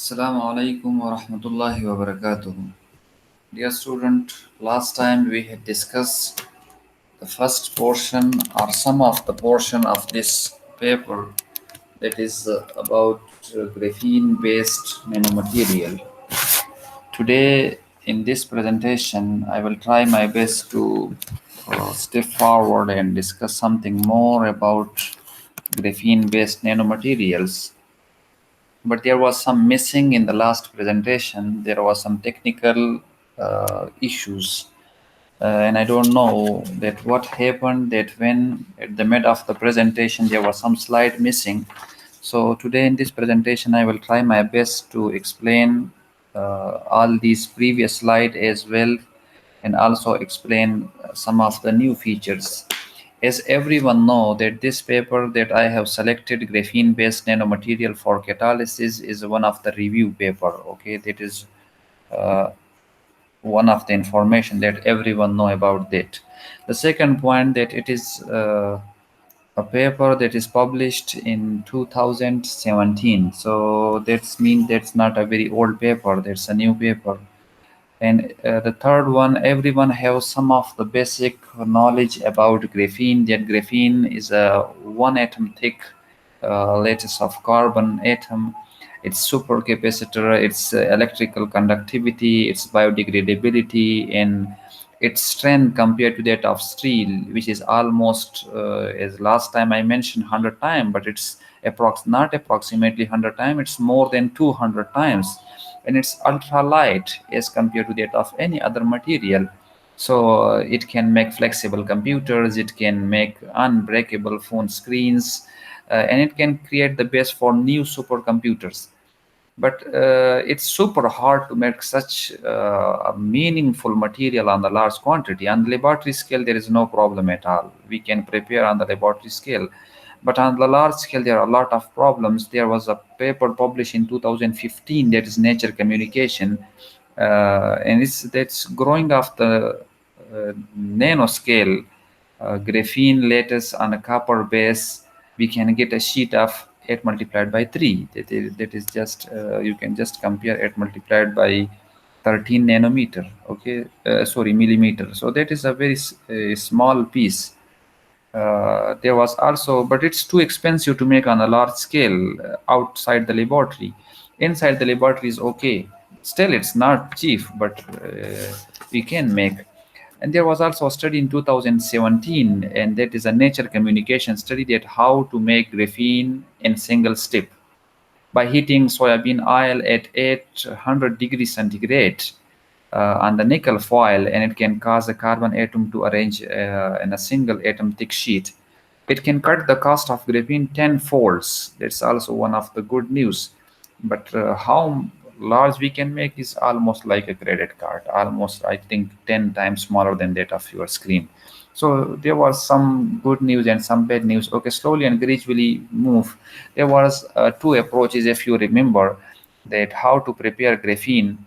Assalamu alaikum wa rahmatullahi wa barakatuh. Dear student, last time we had discussed the first portion or some of the portion of this paper that is about graphene based nanomaterial. Today, in this presentation, I will try my best to step forward and discuss something more about graphene based nanomaterials, but there was some missing in the last presentation. There was some technical issues, and I don't know that what happened, that when at the mid of the presentation there was some slide missing. So today in this presentation I will try my best to explain all these previous slide as well, and also explain some of the new features. As everyone know that this paper that I have selected, graphene based nanomaterial for catalysis, is one of the review paper. Okay, that is uh, one of the information that everyone know about that. The second point, that it is a paper that is published in 2017. So that means that's not a very old paper, that's a new paper. And the third one, everyone has some of the basic knowledge about graphene. That graphene is a one atom thick lattice of carbon atom. Its supercapacitor, its electrical conductivity, its biodegradability, and its strength compared to that of steel, which is almost, as last time I mentioned, 100 times, but it's not approximately 100 times, it's more than 200 times, and it's ultra light as compared to that of any other material. So it can make flexible computers, it can make unbreakable phone screens, and it can create the base for new supercomputers. But it's super hard to make such a meaningful material on the large quantity. On the laboratory scale, there is no problem at all. We can prepare on the laboratory scale. But on the large scale, there are a lot of problems. There was a paper published in 2015, that is Nature Communication, and that's growing off the nanoscale, graphene lattice on a copper base. We can get a sheet of 8 multiplied by 3. That is just, you can just compare 8 multiplied by 13 nanometer. Okay, sorry, millimeter. So that is a very small piece. There was also, but it's too expensive to make on a large scale outside the laboratory. Inside the laboratory is okay. Still, it's not cheap, but we can make. And there was also a study in 2017, and that is a Nature Communication study, that how to make graphene in single step by heating soybean oil at 800 degrees centigrade on the nickel foil, and it can cause a carbon atom to arrange in a single atom thick sheet. It can cut the cost of graphene 10 folds. That's also one of the good news. But how large we can make is almost like a credit card, almost I think 10 times smaller than that of your screen. So there was some good news and some bad news. Okay, slowly and gradually move. There was two approaches, if you remember, that how to prepare graphene.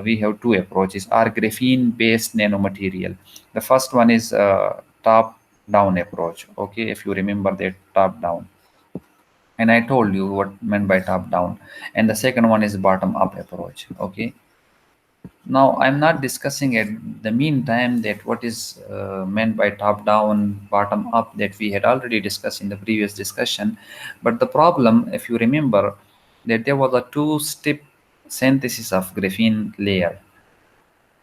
We have two approaches, are graphene based nanomaterial. The first one is top down approach. Okay, if you remember that, top down, and I told you what meant by top down. And the second one is bottom up approach. Okay, now I'm not discussing at the meantime that what is meant by top down, bottom up, that we had already discussed in the previous discussion. But the problem, if you remember, that there was a two step synthesis of graphene layer.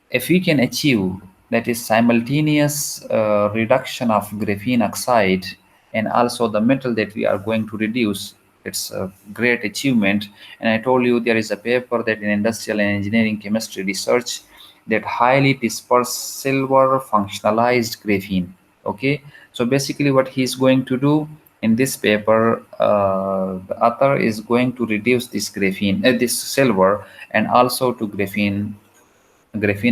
If we can achieve, that is, simultaneous reduction of graphene oxide and also the metal that we are going to reduce, it's a great achievement. And I told you there is a paper that in industrial and engineering chemistry research, that highly dispersed silver functionalized graphene. Okay, so basically what he's going to do in this paper, the author is going to reduce this graphene, this silver, and also to graphene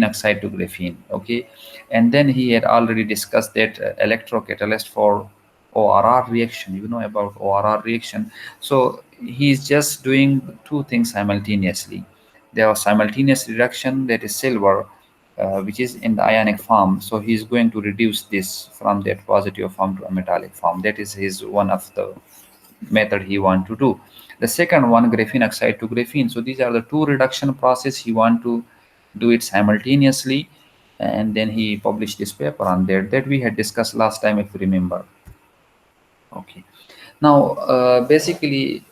oxide to graphene. Okay, and then he had already discussed that electrocatalyst for ORR reaction. You know about ORR reaction. So he's just doing two things simultaneously. There was simultaneous reduction, that is silver, which is in the ionic form. So he's going to reduce this from that positive form to a metallic form. That is his one of the method he want to do. The second one, graphene oxide to graphene. So these are the two reduction process he want to do it simultaneously, and then he published this paper on that we had discussed last time, if you remember. Okay. Now, basically,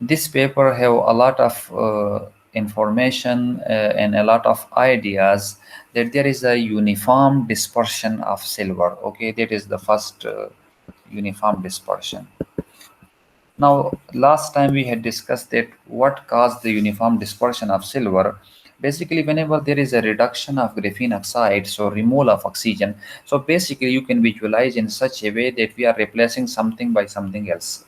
this paper have a lot of information and a lot of ideas that there is a uniform dispersion of silver. Okay, that is the first uniform dispersion. Now, last time we had discussed that what caused the uniform dispersion of silver. Basically, whenever there is a reduction of graphene oxide, so removal of oxygen, so basically you can visualize in such a way that we are replacing something by something else,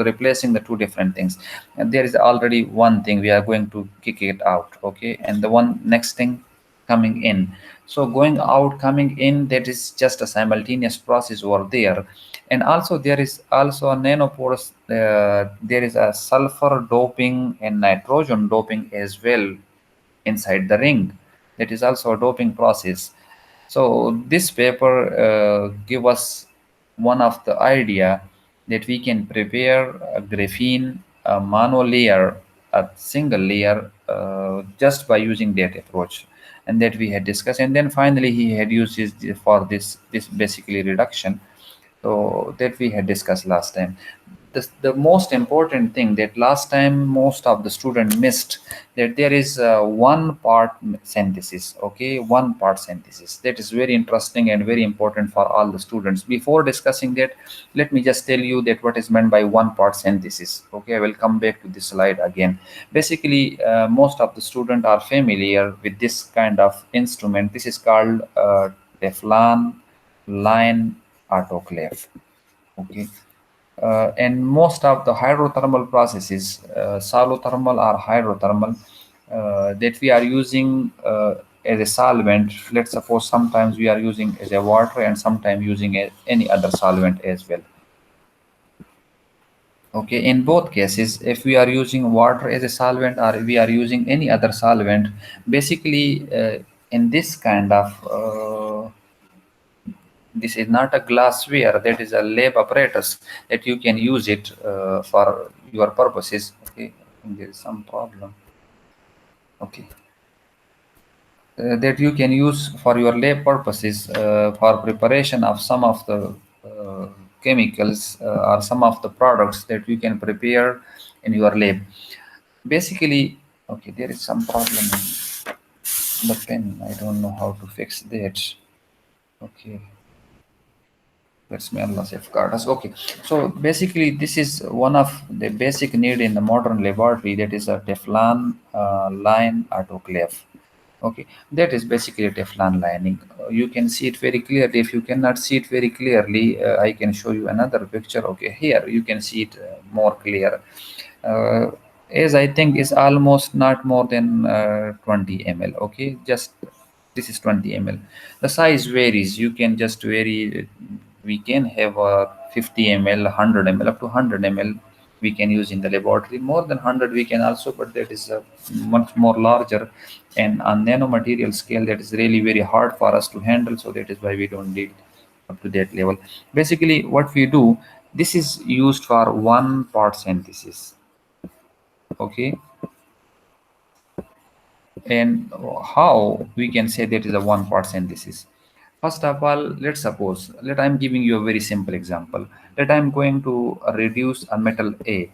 replacing the two different things. And there is already one thing, we are going to kick it out, okay, and the one next thing coming in. So going out, coming in, that is just a simultaneous process over there. And also there is also a nanopores, there is a sulfur doping and nitrogen doping as well inside the ring. That is also a doping process. So this paper give us one of the idea that we can prepare a graphene a monolayer, a single layer, just by using that approach, and that we had discussed. And then finally he had used this for this basically reduction, so that we had discussed last time. The most important thing that last time most of the student missed, that there is one part synthesis. Okay, one part synthesis, that is very interesting and very important for all the students. Before discussing that, let me just tell you that what is meant by one part synthesis. Okay, I will come back to this slide again. Basically, most of the students are familiar with this kind of instrument. This is called Teflon line autoclave. Okay, and most of the hydrothermal processes, soluthermal or hydrothermal, that we are using as a solvent. Let's suppose sometimes we are using as a water and sometimes using any other solvent as well. Okay, in both cases, if we are using water as a solvent or we are using any other solvent, basically in this kind of this is not a glassware, that is a lab apparatus that you can use it for your purposes. Okay, I think there is some problem. Okay, that you can use for your lab purposes, for preparation of some of the uh, chemicals or some of the products that you can prepare in your lab. Basically, okay, there is some problem in the pen, I don't know how to fix that. Okay, let's may Allah safeguard us. Okay, so basically, this is one of the basic need in the modern laboratory. That is a Teflon line autoclave. Okay, that is basically a Teflon lining. You can see it very clearly. If you cannot see it very clearly, I can show you another picture. Okay, here you can see it more clear. Uh, as I think is almost not more than 20 ml. Okay, just this is 20 ml. The size varies. You can just vary. We can have a 50 ml, 100 ml, up to 100 ml. We can use in the laboratory. More than 100 we can also, but that is much more larger, and on nanomaterial scale that is really very hard for us to handle. So that is why we don't deal up to that level. Basically, what we do, this is used for one part synthesis. Okay, and how we can say that is a one part synthesis. First of all, let's suppose, let I'm giving you a very simple example, that I'm going to reduce a metal A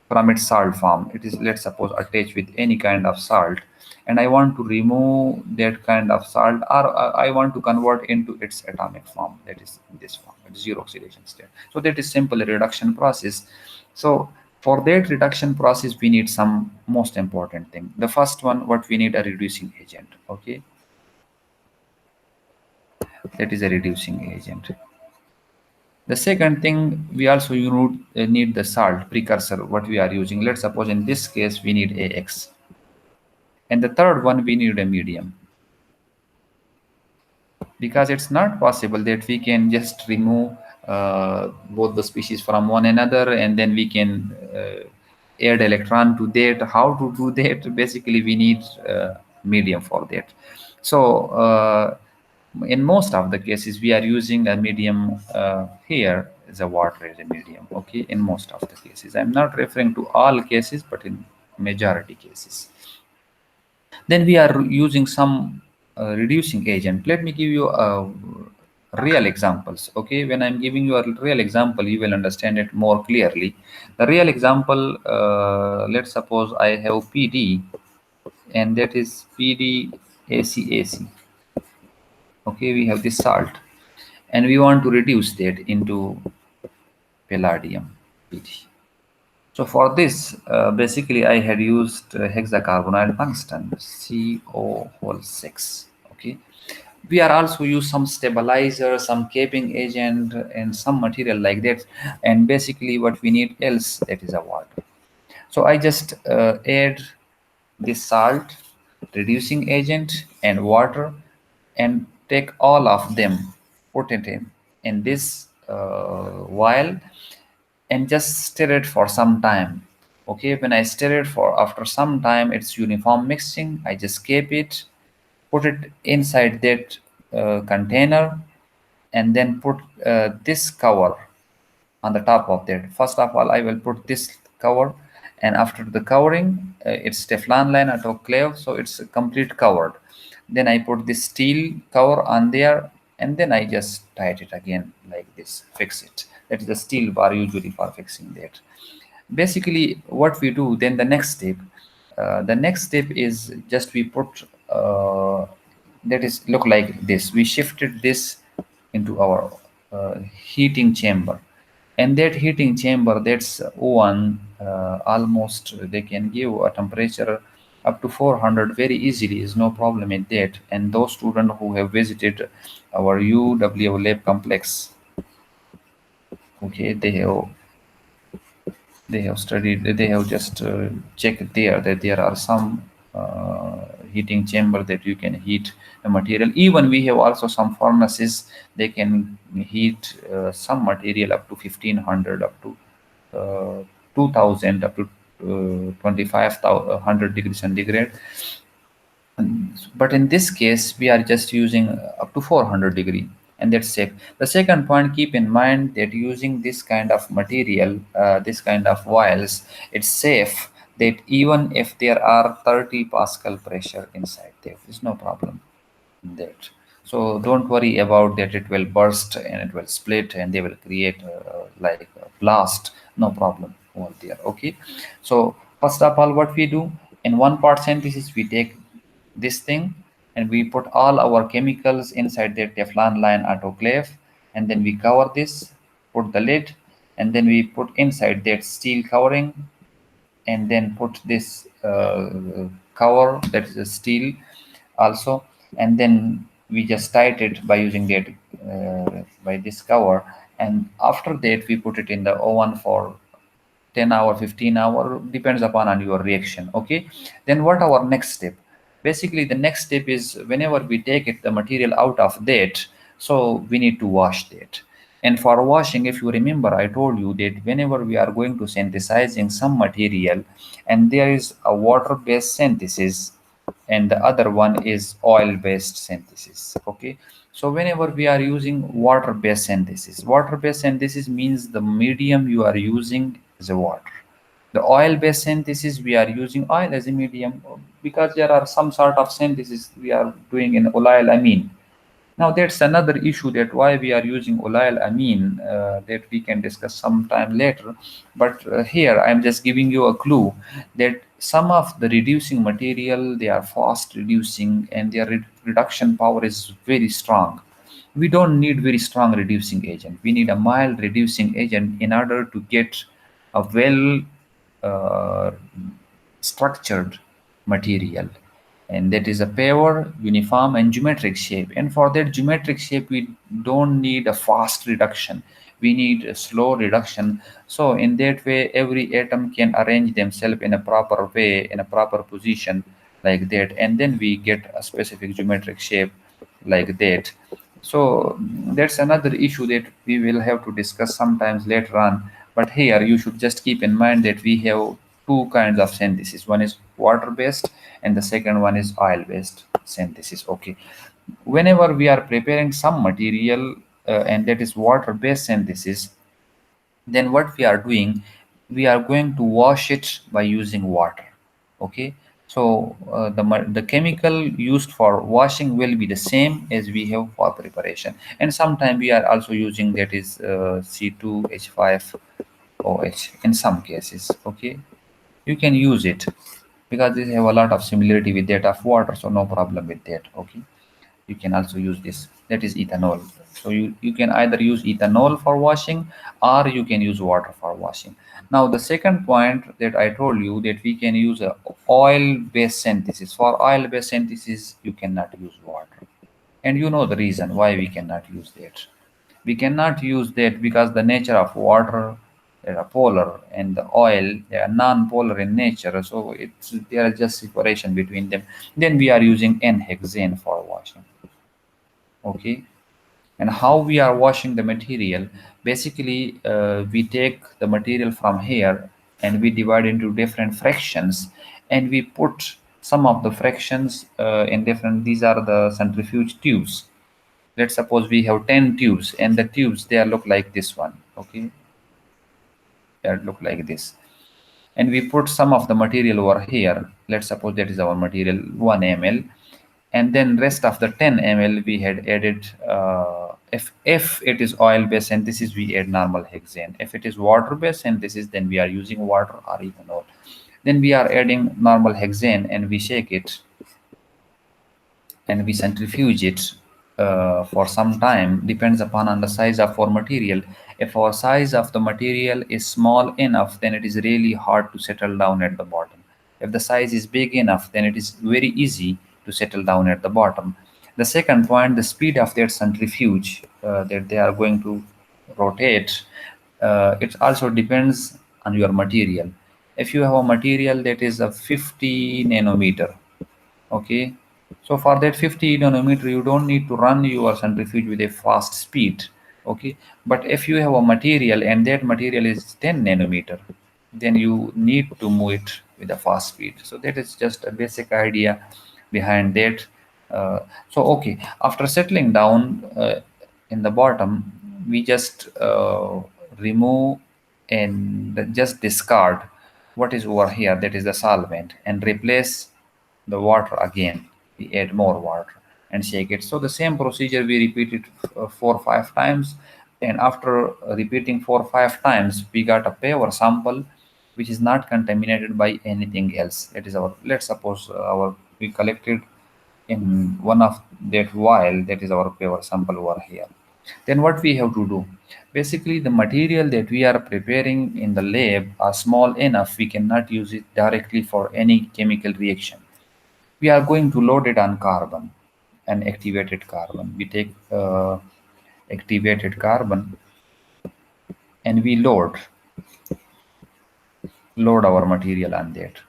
from its salt form. It is, let's suppose, attached with any kind of salt, and I want to remove that kind of salt, or I want to convert into its atomic form, that is in this form, it is zero oxidation state. So that is simple reduction process. So for that reduction process, we need some most important thing. The first one, what we need, a reducing agent. Okay, that is a reducing agent. The second thing, we also need the salt precursor, what we are using. Let's suppose in this case we need AX. And the third one, we need a medium, because it's not possible that we can just remove both the species from one another and then we can add electron to that. How to do that? Basically, we need medium for that. So in most of the cases we are using a medium here. the water as a medium. Okay, in most of the cases, I'm not referring to all cases, but in majority cases. Then we are using some reducing agent. Let me give you real examples. Okay, when I'm giving you a real example, you will understand it more clearly. The real example, let's suppose I have PD, and that is PdACAC. Okay, we have this salt, and we want to reduce that into palladium PD. So for this, basically I had used hexacarbonyl tungsten, CO whole 6. Okay, we are also use some stabilizer, some capping agent, and some material like that. And basically, what we need else, that is a water. So I just add this salt, reducing agent, and water, and take all of them, put it in this vial, and just stir it for some time. Okay, when I stir it for after some time, it's uniform mixing. I just keep it, put it inside that container, and then put this cover on the top of that. First of all, I will put this cover, and after the covering, it's Teflon line autoclave, so it's complete covered. Then I put this steel cover on there, and then I just tight it again like this, fix it. That is the steel bar usually for fixing that. Basically, what we do then, the next step is just we put that is look like this. We shifted this into our heating chamber, and that heating chamber, that's one, almost they can give a temperature up to 400 very easily, is no problem in that. And those students who have visited our UW lab complex, okay, they have studied, they have just checked there that there are some heating chamber that you can heat the material. Even we have also some furnaces, they can heat some material up to 1500, up to 2000, up to 2500 degrees centigrade. But in this case, we are just using up to 400-degree, and that's safe. The second point, keep in mind that using this kind of material, this kind of vials, it's safe that even if there are 30 pascal pressure inside, there is no problem in that. So don't worry about that it will burst and it will split and they will create like a blast. No problem over there. Okay, so first of all, what we do, in one part synthesis, we take this thing and we put all our chemicals inside the Teflon line autoclave, and then we cover this, put the lid, and then we put inside that steel covering, and then put this cover, that is a steel also, and then we just tight it by using that by this cover. And after that, we put it in the oven for 10 hour, 15 hour, depends upon on your reaction. Okay, then what our next step? Basically, the next step is whenever we take it the material out of that, so we need to wash that. And for washing, if you remember, I told you that whenever we are going to synthesizing some material, and there is a water based synthesis and the other one is oil based synthesis. Okay, so whenever we are using water based synthesis, water based synthesis means the medium you are using is a water. The oil based synthesis, we are using oil as a medium, because there are some sort of synthesis we are doing in oil amine. Now that's another issue, that why we are using olyl amine, that we can discuss sometime later. But here I'm just giving you a clue that some of the reducing material, they are fast reducing and their reduction power is very strong. We don't need very strong reducing agent. We need a mild reducing agent in order to get a well uh, structured material, and that is a pure, uniform, and geometric shape. And for that geometric shape, we don't need a fast reduction. We need a slow reduction. So in that way, every atom can arrange themselves in a proper way, in a proper position, like that, and then we get a specific geometric shape like that. So that's another issue that we will have to discuss sometimes later on. But here you should just keep in mind that we have two kinds of synthesis. One is water based and the second one is oil based synthesis. Okay, whenever we are preparing some material and that is water based synthesis, then what we are doing, we are going to wash it by using water. Okay, so the chemical used for washing will be the same as we have for preparation, and sometimes we are also using, that is C2H5OH in some cases. Okay, you can use it because they have a lot of similarity with that of water, so no problem with that. Okay, you can also use this, that is ethanol. So you can either use ethanol for washing, or you can use water for washing. Now the second point that I told you, that we can use a oil based synthesis. For oil based synthesis you cannot use water, and you know the reason why we cannot use that. We cannot use that because the nature of water, they are polar, and the oil, they are non-polar in nature, so it's there is just separation between them. Then we are using n-hexane for washing. Okay, and how we are washing the material, basically we take the material from here and we divide into different fractions, and we put some of the fractions in different, these are the centrifuge tubes. Let's suppose we have 10 tubes, and the tubes, they look like this one. Okay, they look like this, and we put some of the material over here. Let's suppose that is our material 1 ml, and then rest of the 10 ml we had added, if it is oil based synthesis we add normal hexane, if it is water based synthesis then we are using water or ethanol. Then we are adding normal hexane and we shake it and we centrifuge it for some time, depends upon on the size of our material. If our size of the material is small enough, then it is really hard to settle down at the bottom. If the size is big enough, then it is very easy to settle down at the bottom. The second point, the speed of their centrifuge that they are going to rotate, it also depends on your material. If you have a material that is a 50 nanometer, okay, so for that 50 nanometer you don't need to run your centrifuge with a fast speed. Okay, but if you have a material and that material is 10 nanometer, then you need to move it with a fast speed. So that is just a basic idea behind that. So okay, after settling down in the bottom, we just remove and just discard what is over here, that is the solvent, and replace the water again. We add more water and shake it. So the same procedure we repeat it 4 or 5 times, and after repeating 4 or 5 times we got a pure sample which is not contaminated by anything else. It is our, let's suppose our, we collected in one of that vial, that is our pure sample over here. Then what we have to do, basically the material that we are preparing in the lab are small enough we cannot use it directly for any chemical reaction. We are going to load it on carbon, an activated carbon. We take activated carbon and we load our material on that.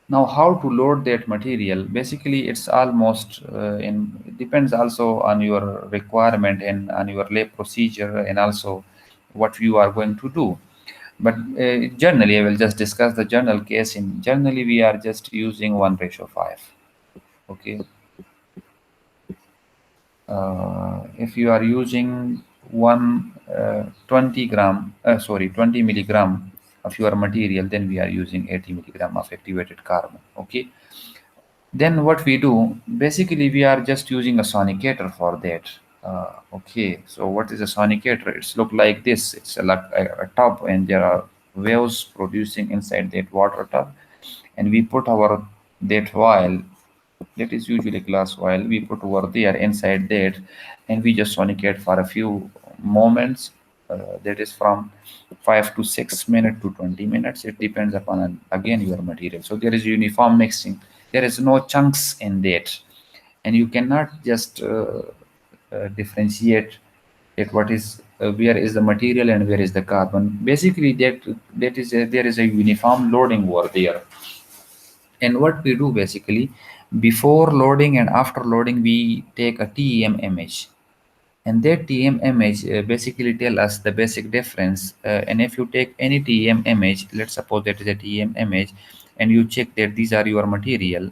Now how to load that material, basically it's almost it depends also on your requirement and on your lab procedure, and also what you are going to do. But generally I will just discuss the general case. In generally we are just using 1:5. Okay, if you are using 20 milligram of your material, then we are using 80 milligram of activated carbon. Okay, then what we do, basically we are just using a sonicator for that. Okay, so what is a sonicator? It's look like this. It's like a tub, and there are waves producing inside that water tub, and we put our that vial, that is usually glass vial, we put over there inside that, and we just sonicate for a few moments. That is from 5 to 6 minutes to 20 minutes. It depends upon again your material. So there is uniform mixing. There is no chunks in that, and you cannot just differentiate it what is where is the material and where is the carbon. Basically that is there is a uniform loading over there. And what we do, basically before loading and after loading we take a TEM image, and that TEM image basically tell us the basic difference. And if you take any TEM image, let's suppose that is a TEM image, and you check that these are your material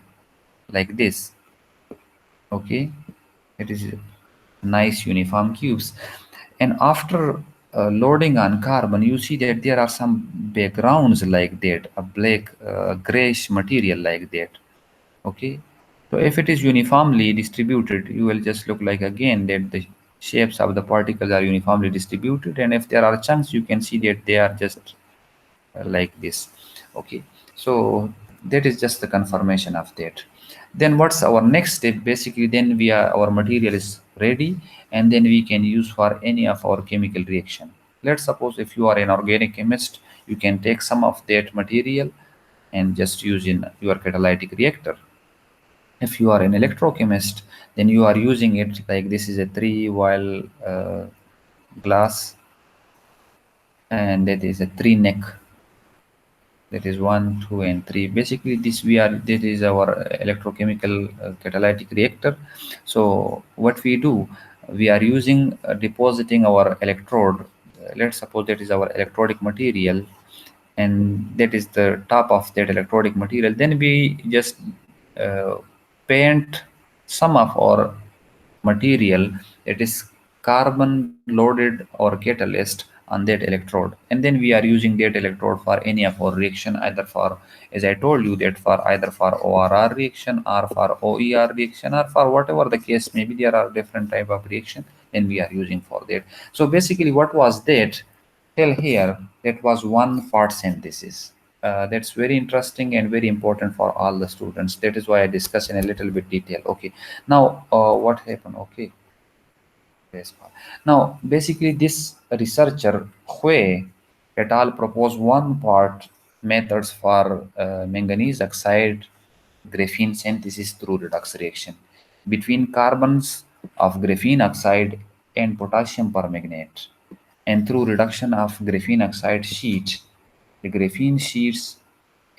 like this. Okay, it is nice uniform cubes. And after loading on carbon, you see that there are some backgrounds like that, a black, grayish material like that. Okay, so if it is uniformly distributed, you will just look like again that the shapes of the particles are uniformly distributed, and if there are chunks, you can see that they are just like this. Okay, so that is just the confirmation of that. Then what's our next step? Basically, then we are, our material is ready, and then we can use for any of our chemical reaction. Let's suppose if you are an organic chemist, you can take some of that material and just use in your catalytic reactor. If you are an electrochemist, then you are using it like this is a three vial glass, and that is a three neck, that is one, two, and three. Basically this we are, this is our electrochemical catalytic reactor. So what we do, we are using depositing our electrode. Let's suppose that is our electrodic material, and that is the top of that electrodic material. Then we just uh, paint some of our material, that is carbon loaded or catalyst, on that electrode, and then we are using that electrode for any of our reaction, either for, as I told you, that for either for ORR reaction or for OER reaction, or for whatever the case maybe, there are different type of reaction, then we are using for that. So basically what was that till here, that was one part synthesis. That's very interesting and very important for all the students. That is why I discuss in a little bit detail. Okay, now what happened? Okay, yes. Now basically this researcher Hui et al. Proposed one part methods for manganese oxide graphene synthesis through redox reaction between carbons of graphene oxide and potassium permanganate, and through reduction of graphene oxide sheet, the graphene sheets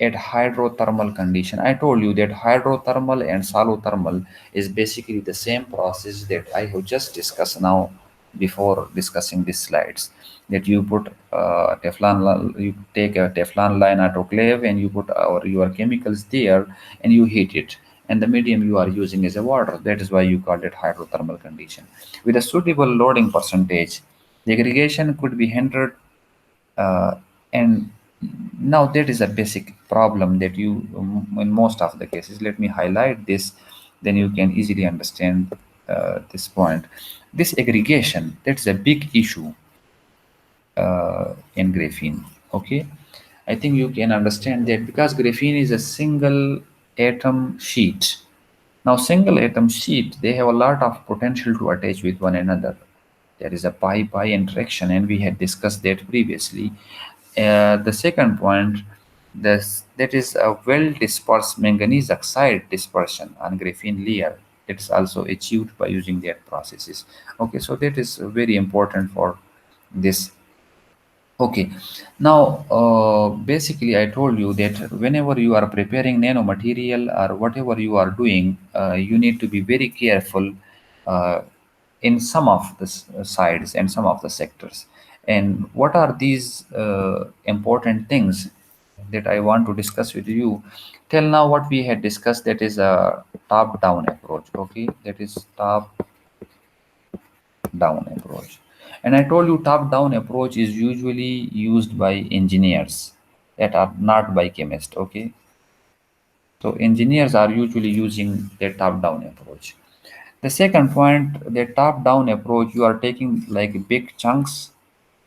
at hydrothermal condition. I told you that hydrothermal and soluthermal is basically the same process that I have just discussed now before discussing these slides. That you put you take a Teflon line autoclave and you put your chemicals there and you heat it. And the medium you are using is a water. That is why you call it hydrothermal condition. With a suitable loading percentage, the aggregation could be hindered, uh, and now that is a basic problem that you, in most of the cases, let me highlight this, then you can easily understand this point. This aggregation, that's a big issue in graphene. Okay, I think you can understand that because graphene is a single atom sheet. Now single atom sheet, they have a lot of potential to attach with one another. There is a pi-pi interaction, and we had discussed that previously. The second point, that is a well dispersed manganese oxide dispersion on graphene layer. It's also achieved by using that processes. Okay, so that is very important for this. Okay, now basically I told you that whenever you are preparing nanomaterial or whatever you are doing, you need to be very careful uh, in some of the sides and some of the sectors. And what are these important things that I want to discuss with you? Till now, what we had discussed, that is a top-down approach. Okay, that is top down approach. And I told you top down approach is usually used by engineers that are not by chemists. Okay, so engineers are usually using the top down approach. The second point, the top down approach, you are taking like big chunks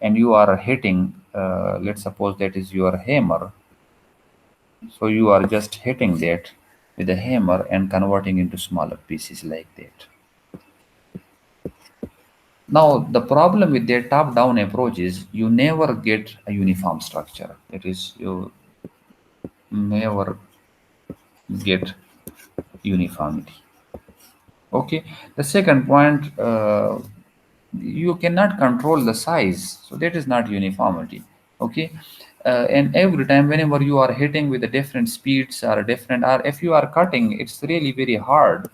and you are hitting, let's suppose that is your hammer, so you are just hitting that with a hammer and converting into smaller pieces like that. Now, the problem with their top-down approach is you never get a uniform structure. That is, you never get uniformity. Okay. The second point, you cannot control the size, so that is not uniformity. Okay. And every time, whenever you are hitting with the different speeds or different, or if you are cutting, it's really very hard.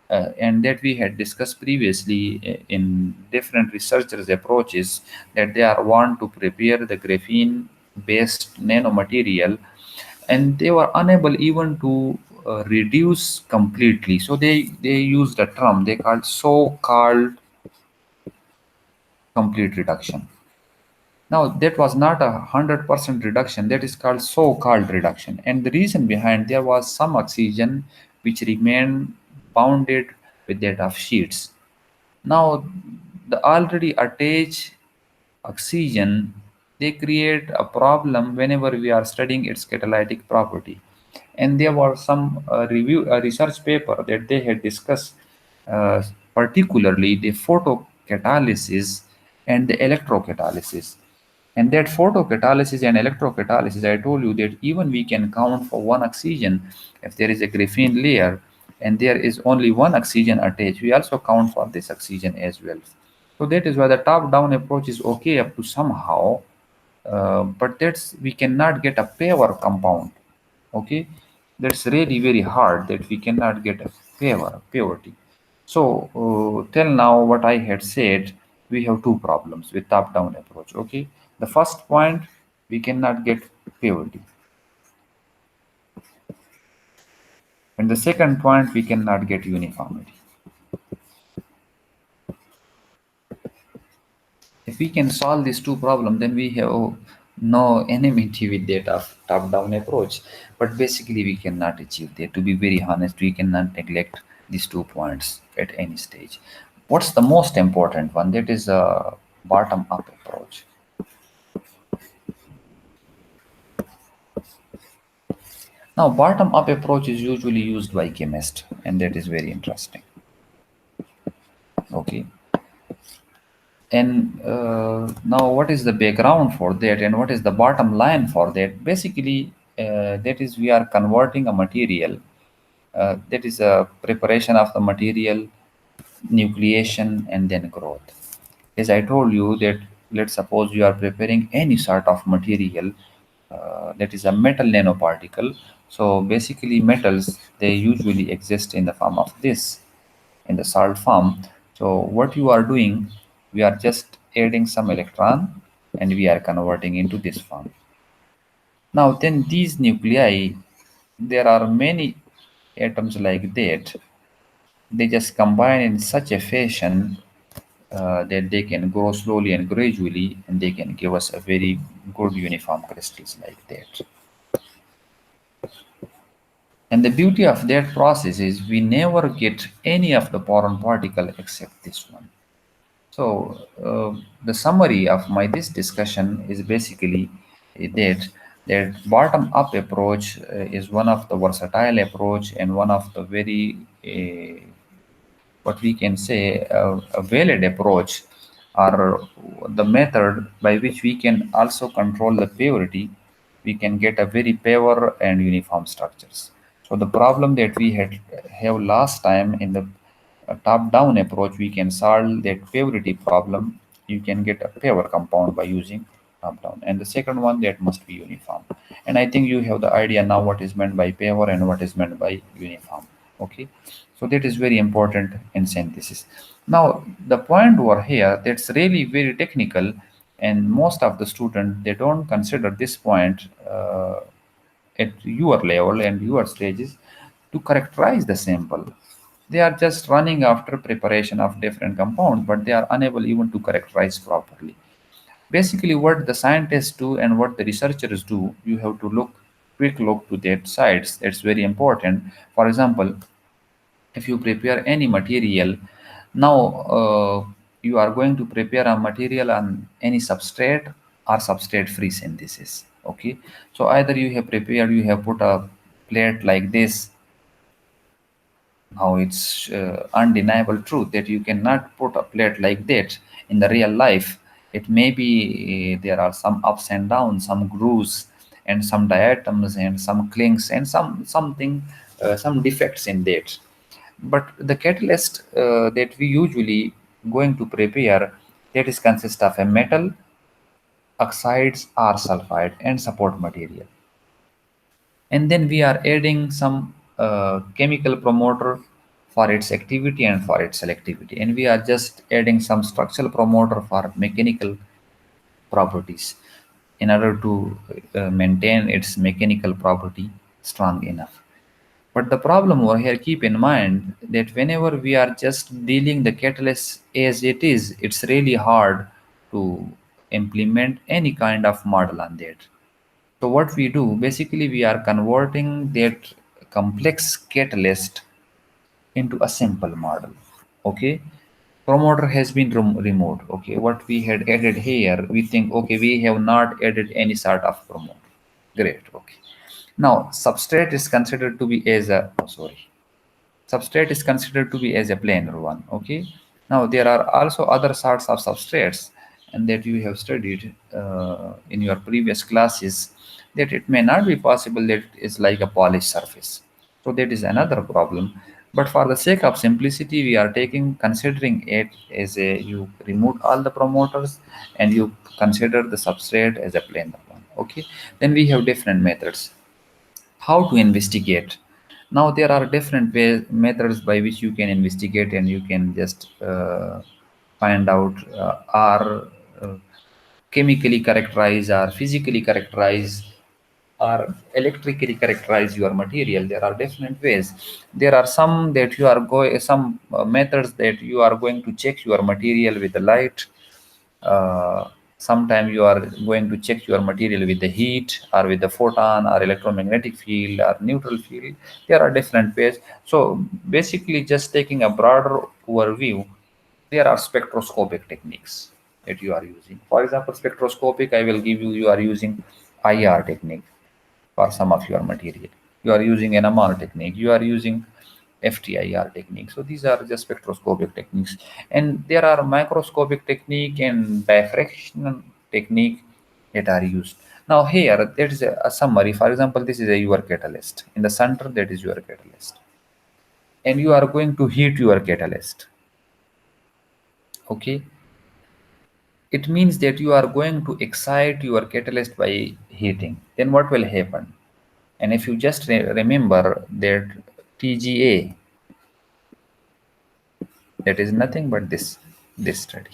And that we had discussed previously in different researchers' approaches, that they are want to prepare the graphene based nanomaterial, and they were unable even to reduce completely. So they used a term they called so called complete reduction. Now, that was not a 100% reduction, that is called so-called reduction. And the reason behind there was some oxygen which remained bounded with that of sheets. Now, the already attached oxygen, they create a problem whenever we are studying its catalytic property. And there was some research paper that they had discussed, uh, particularly the photocatalysis and the electrocatalysis. And that photocatalysis and electrocatalysis, I told you that even we can count for one oxygen if there is a graphene layer and there is only one oxygen attached, we also count for this oxygen as well. So that is why the top-down approach is okay up to somehow, but that's we cannot get a pair compound. Okay, that's really very hard that we cannot get a purity. So till now what I had said, we have two problems with top down approach. Okay, the first point, we cannot get purity, and the second point, we cannot get uniformity. If we can solve these two problems, then we have no enmity with that of top-down approach. But basically, we cannot achieve that. To be very honest, we cannot neglect these 2 points at any stage. What's the most important one? That is a bottom-up approach. Now, bottom-up approach is usually used by chemists, and that is very interesting. Okay. And now, what is the background for that, and what is the bottom line for that? Basically, that is we are converting a material. That is a preparation of the material, nucleation, and then growth. As I told you that, let's suppose you are preparing any sort of material, that is a metal nanoparticle. So basically, metals, they usually exist in the form of this, in the salt form. So what you are doing, we are just adding some electron and we are converting into this form. Now then these nuclei, there are many atoms like that. They just combine in such a fashion that they can grow slowly and gradually, and they can give us a very good uniform crystals like that. And the beauty of that process is we never get any of the foreign particle except this one. So the summary of my this discussion is basically that bottom up approach is one of the versatile approach and one of the very what we can say a valid approach, or the method by which we can also control the purity. We can get a very pure and uniform structures. So the problem that we had have last time in the top-down approach, we can solve that purity problem. You can get a pure compound by using top-down. And the second one, that must be uniform. And I think you have the idea now what is meant by pure and what is meant by uniform. Okay, so that is very important in synthesis. Now the point over here, that's really very technical, and most of the students, they don't consider this point at your level and your stages to characterize the sample. They are just running after preparation of different compounds, but they are unable even to characterize properly. Basically, what the scientists do and what the researchers do, you have to quick look to that sides. That's very important. For example, if you prepare any material, now you are going to prepare a material on any substrate or substrate free synthesis. Okay, so either you have prepared, you have put a plate like this. Now it's undeniable truth that you cannot put a plate like that in the real life. It may be there are some ups and downs, some grooves, and some diatoms, and some clinks, and some defects in that. But the catalyst that we usually going to prepare, that is consist of a metal, oxides or sulfide, and support material. And then we are adding some chemical promoter for its activity and for its selectivity, and we are just adding some structural promoter for mechanical properties in order to maintain its mechanical property strong enough. But the problem over here, keep in mind that whenever we are just dealing the catalyst as it is, it's really hard to implement any kind of model on that. So what we do, basically we are converting that complex catalyst into a simple model. Okay, promoter has been removed. Okay, what we had added here, we think, okay, we have not added any sort of promoter. Great. Okay, now substrate is considered to be as a, oh, sorry, substrate is considered to be as a planar one. Okay, now there are also other sorts of substrates, and that you have studied in your previous classes, that it may not be possible that it is like a polished surface. So that is another problem, but for the sake of simplicity we are taking considering it as a, you remove all the promoters and you consider the substrate as a planar one. Okay, then we have different methods how to investigate. Now there are different ways methods by which you can investigate, and you can just find out are uh, chemically characterize or physically characterize or electrically characterize your material. There are different ways. There are some that you are going, some methods that you are going to check your material with the light. Sometime you are going to check your material with the heat or with the photon or electromagnetic field or neutral field. There are different ways. So basically just taking a broader overview, there are spectroscopic techniques that you are using. For example, spectroscopic, I will give you, you are using IR technique for some of your material. You are using NMR technique. You are using FTIR technique. So these are just spectroscopic techniques. And there are microscopic technique and diffraction technique that are used. Now here, there is a summary. For example, this is a your catalyst. In the center, that is your catalyst. And you are going to heat your catalyst. Okay. It means that you are going to excite your catalyst by heating. Then what will happen? And if you just remember that TGA, that is nothing but this study,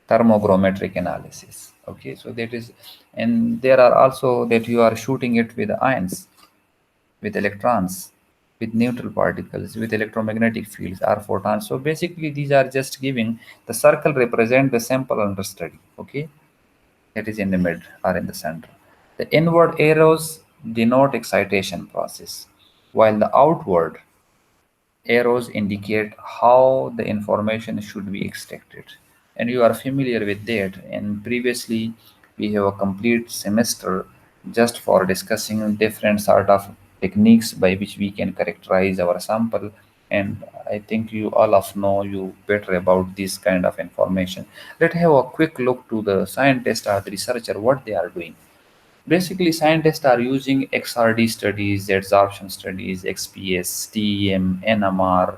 thermochrometric analysis. Okay, so that is, and there are also that you are shooting it with ions, with electrons, with neutral particles, with electromagnetic fields or photons. So basically, these are just giving the circle represent the sample under study. Okay, that is in the mid or in the center. The inward arrows denote excitation process, while the outward arrows indicate how the information should be extracted. And you are familiar with that. And previously, we have a complete semester just for discussing different sort of techniques by which we can characterize our sample. And I think you all of know you better about this kind of information. Let's have a quick look to the scientist or the researcher what they are doing. Basically, scientists are using XRD studies, absorption studies, XPS, TEM, NMR,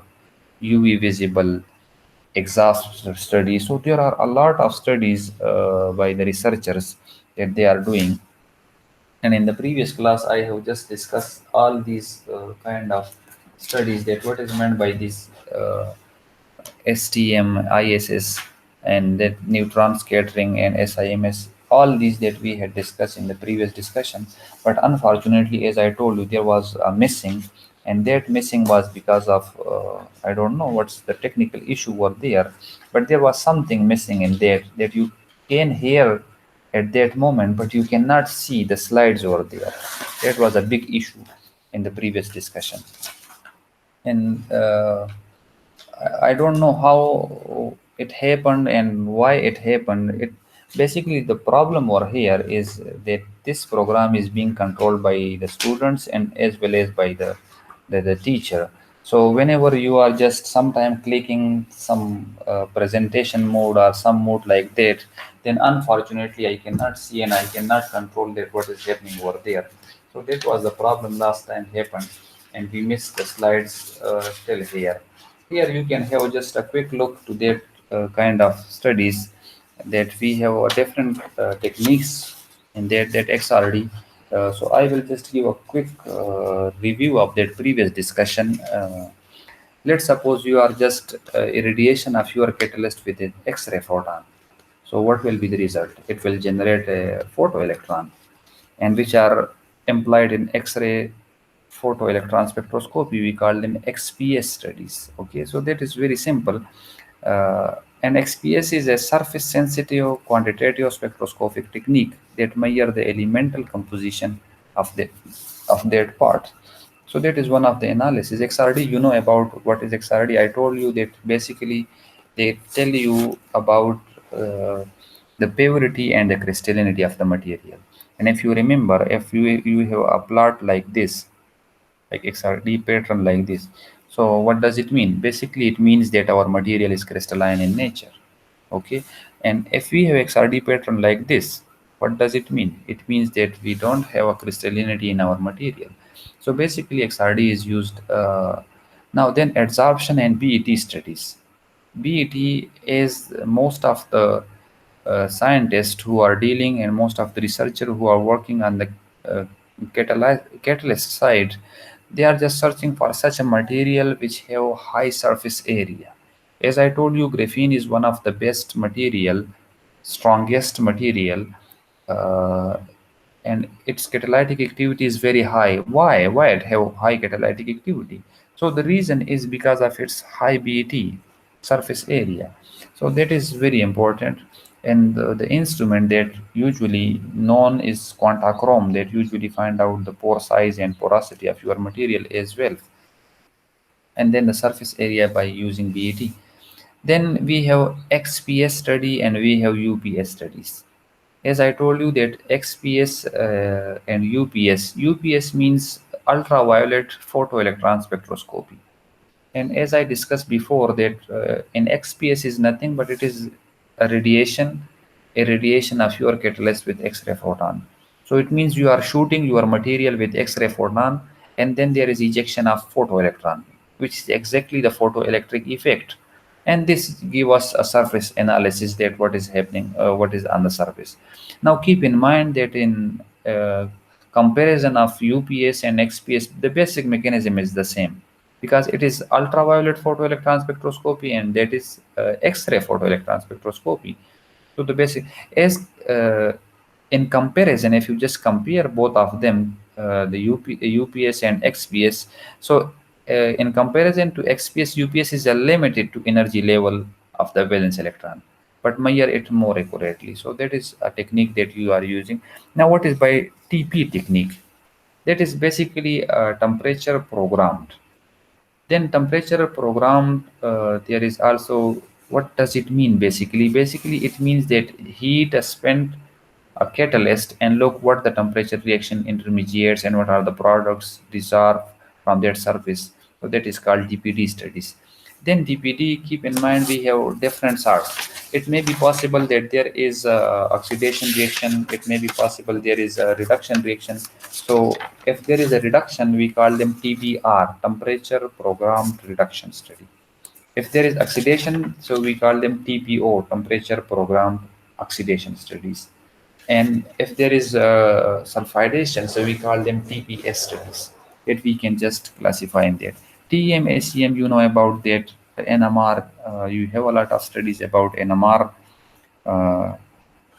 UV visible, exhaust studies. So there are a lot of studies by the researchers that they are doing. And in the previous class, I have just discussed all these kind of studies, that what is meant by these STM, ISS, and that neutron scattering and SIMS, all these that we had discussed in the previous discussion. But unfortunately, as I told you, there was a missing, and that missing was because of I don't know what's the technical issue over there, but there was something missing in that, that you can hear at that moment, but you cannot see the slides over there. That was a big issue in the previous discussion. And I don't know how it happened and why it happened. It basically, the problem over here is that this program is being controlled by the students and as well as by the teacher. So whenever you are just sometime clicking some presentation mode or some mode like that, then unfortunately I cannot see and I cannot control that what is happening over there. So that was the problem last time happened, and we missed the slides till here. Here you can have just a quick look to that kind of studies, that we have different techniques in that XRD. So I will just give a quick review of that previous discussion. Let's suppose you are just irradiation of your catalyst with an X-ray photon. So what will be the result? It will generate a photoelectron, and which are employed in X-ray photoelectron spectroscopy. We call them XPS studies. Okay, so that is very simple. And XPS is a surface sensitive quantitative spectroscopic technique that measure the elemental composition of the of that part. So that is one of the analysis. XRD, you know about what is XRD. I told you that basically they tell you about the purity and the crystallinity of the material. And if you remember, if you have a plot like this, like XRD pattern like this. So what does it mean? Basically, it means that our material is crystalline in nature. Okay, and if we have XRD pattern like this, what does it mean? It means that we don't have a crystallinity in our material. So basically, XRD is used. Now then, adsorption and BET studies. BET is most of the scientists who are dealing and most of the researchers who are working on the uh, catalyst side, they are just searching for such a material which have high surface area. As I told you, graphene is one of the best material, strongest material, uh, and its catalytic activity is very high. Why it have high catalytic activity? So the reason is because of its high BET, surface area. So that is very important. And the instrument that usually known is quantachrome, that usually find out the pore size and porosity of your material as well, and then the surface area by using BET. Then we have XPS study and we have UPS studies. As I told you that XPS and UPS means ultraviolet photoelectron spectroscopy. And as I discussed before, that in XPS is nothing but it is a radiation, a radiation of your catalyst with X-ray photon. So it means you are shooting your material with X-ray photon, and then there is ejection of photoelectron, which is exactly the photoelectric effect. And this give us a surface analysis that what is happening, what is on the surface. Now keep in mind that in comparison of UPS and XPS, the basic mechanism is the same because it is ultraviolet photoelectron spectroscopy and that is X-ray photoelectron spectroscopy. So the basic is in comparison, if you just compare both of them, UPS and XPS. So in comparison to XPS, UPS is limited to energy level of the valence electron, but measure it more accurately. So that is a technique that you are using. Now, what is by TP technique? That is basically temperature programmed. Then temperature programmed, there is also, what does it mean basically? Basically, it means that heat spent a catalyst and look what the temperature reaction intermediates and what are the products deserve from that surface. So that is called DPD studies. Then DPD, keep in mind we have different sorts. It may be possible that there is a oxidation reaction. It may be possible there is a reduction reaction. So if there is a reduction, we call them TPR, temperature programmed reduction study. If there is oxidation, so we call them TPO, temperature programmed oxidation studies. And if there is sulfidation, so we call them TPS studies. That we can just classify in that. TEM, ACM, you know about that. NMR, you have a lot of studies about NMR. Uh,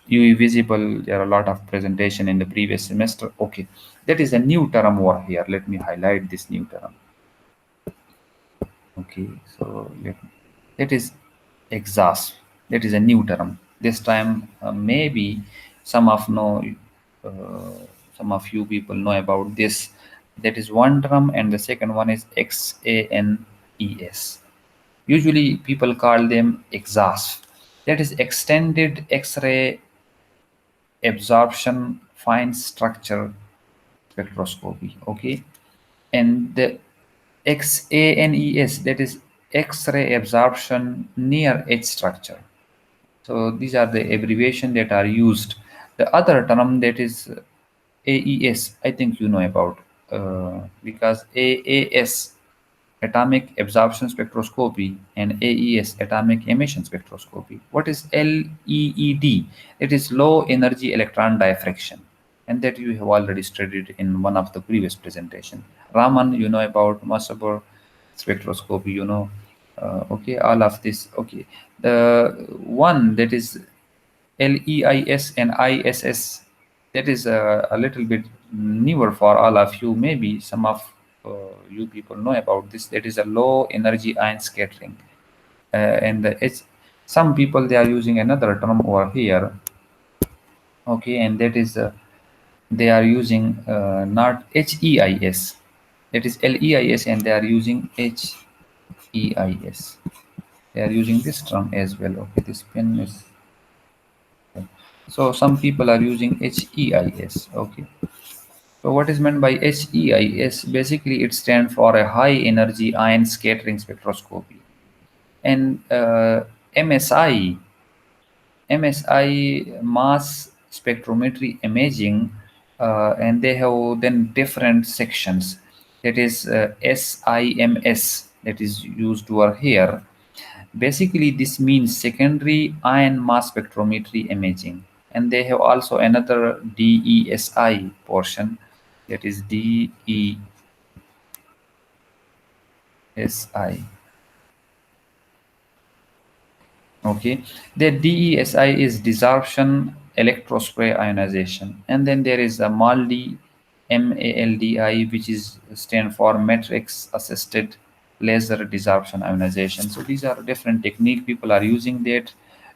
UV visible, there are a lot of presentation in the previous semester. Okay, that is a new term over here. Let me highlight this new term. Okay, so that is exhaust. That is a new term. This time, maybe some of know, uh, some of you people know about this. That is one term, and the second one is XANES. Usually, people call them exhaust. That is extended X-ray absorption fine structure spectroscopy. Okay, and the XANES, that is X-ray absorption near edge structure. So these are the abbreviation that are used. The other term that is AES, I think you know about, because AAS, atomic absorption spectroscopy, and AES, atomic emission spectroscopy. What is LEED? It is low energy electron diffraction, and that you have already studied in one of the previous presentation. Raman, you know about Masabor spectroscopy, you know. Okay, all of this. Okay, the one that is LEIS and ISS, that is a little bit newer for all of you. Maybe some of uh, you people know about this. That is a low energy ion scattering, and the H. Some people they are using another term over here, okay, and that is they are using not HEIS, that is LEIS, and they are using HEIS. They are using this term as well. Okay, this pen is, so some people are using HEIS. Okay, so what is meant by HEIS? Basically, it stands for a high energy ion scattering spectroscopy. And MSI, mass spectrometry imaging, and they have then different sections. That is SIMS, that is used over here. Basically, this means secondary ion mass spectrometry imaging. And they have also another DESI portion, that is DESI. Okay, the DESI is desorption electrospray ionization, and then there is a MALDI, MALDI, which is stand for matrix assisted laser desorption ionization. So these are different technique people are using that,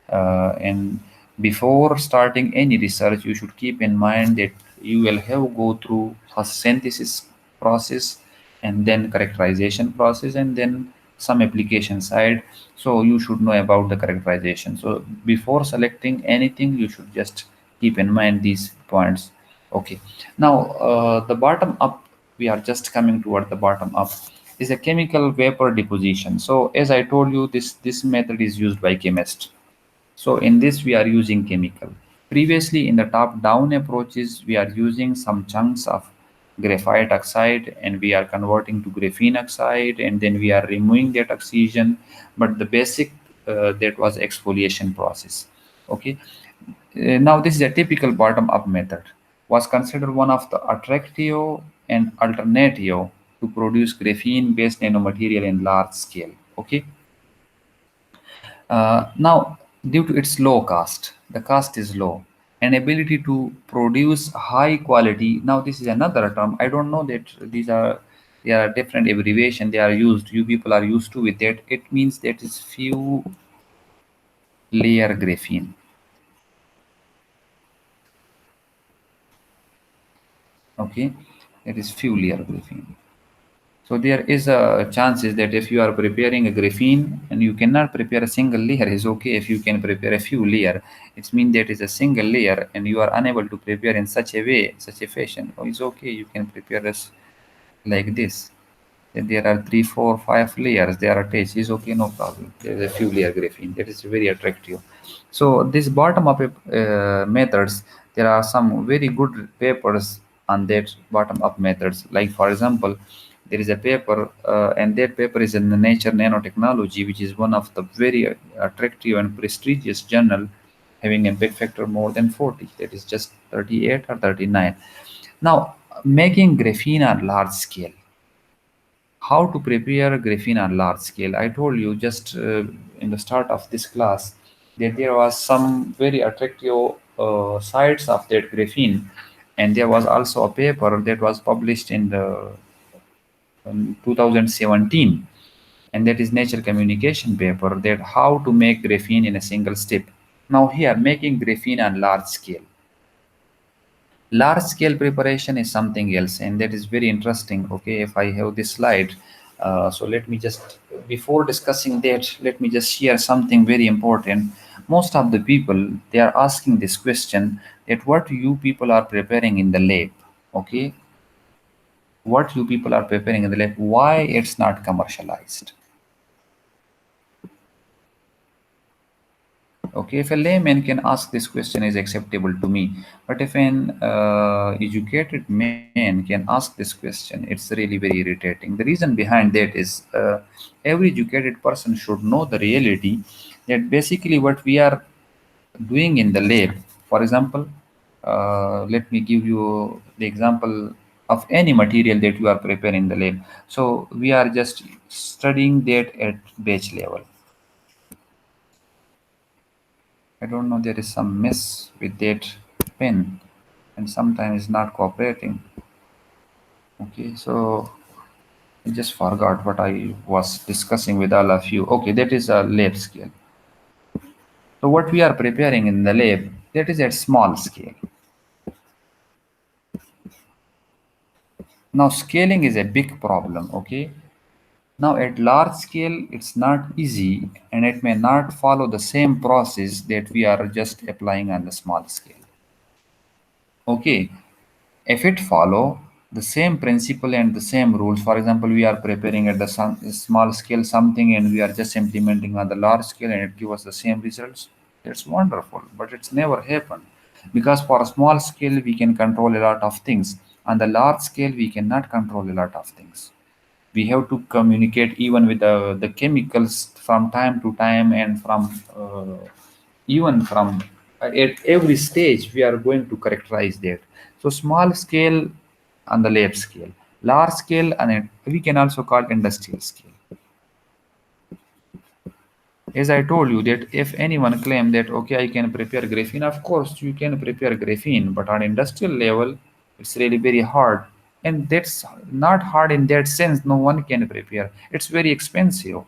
and before starting any research, you should keep in mind that you will have go through first synthesis process, and then characterization process, and then some application side. So you should know about the characterization. So before selecting anything, you should just keep in mind these points. Okay, now the bottom up, we are just coming toward the bottom up, is a chemical vapor deposition. So as I told you, this method is used by chemists. So in this, we are using chemical. Previously, in the top-down approaches, we are using some chunks of graphite oxide, and we are converting to graphene oxide, and then we are removing that oxygen. But the basic that was exfoliation process. Okay. Now this is a typical bottom-up method. Was considered one of the attractive and alternative to produce graphene-based nanomaterial in large scale. Okay. Now, due to its low cost, the cost is low, and ability to produce high quality. Now, this is another term. I don't know that they are different abbreviation they are used. You people are used to with that. It means that is few layer graphene. Okay, it is few layer graphene. So there is a chances that if you are preparing a graphene and you cannot prepare a single layer, is okay if you can prepare a few layer. It means that is a single layer and you are unable to prepare in such a way, such a fashion. Oh, it's okay. You can prepare this like this. There are 3, 4, 5 layers. They are attached. Is okay, no problem. There is a few layer graphene. That is very attractive. So this bottom up methods, there are some very good papers on that bottom up methods. Like for example, there is a paper, and that paper is in the Nature Nanotechnology, which is one of the very attractive and prestigious journal, having a big factor more than 40. That is just 38 or 39. Now, making graphene on large scale, how to prepare graphene on large scale. I told you just in the start of this class that there was some very attractive sides of that graphene, and there was also a paper that was published in the 2017, and that is Nature Communication paper, that how to make graphene in a single step. Now here, making graphene on large scale. Large scale preparation is something else, and that is very interesting. Okay, if I have this slide, so let me just, before discussing that, let me just share something very important. Most of the people, they are asking this question, that what you people are preparing in the lab. Okay, what you people are preparing in the lab, why it's not commercialized. Okay, if a layman can ask this question, is acceptable to me. But if an educated man can ask this question, it's really very irritating. The reason behind that is every educated person should know the reality, that basically what we are doing in the lab. For example, let me give you the example of any material that you are preparing in the lab. So we are just studying that at batch level. I don't know, there is some mess with that pen and sometimes not cooperating. Okay, so I just forgot what I was discussing with all of you. Okay, that is a lab scale. So what we are preparing in the lab, that is at small scale. Now scaling is a big problem, okay? Now at large scale, it's not easy and it may not follow the same process that we are just applying on the small scale. Okay, if it follow the same principle and the same rules, for example, we are preparing at the small scale something and we are just implementing on the large scale and it give us the same results, that's wonderful, but it's never happened. Because for a small scale, we can control a lot of things. On the large scale, we cannot control a lot of things. We have to communicate even with the chemicals from time to time, and from even from at every stage we are going to characterize that. So small scale on the lab scale, large scale, and we can also call industrial scale. As I told you that if anyone claim that okay, I can prepare graphene, of course you can prepare graphene, but on industrial level, it's really very hard. And that's not hard in that sense. No one can prepare. It's very expensive.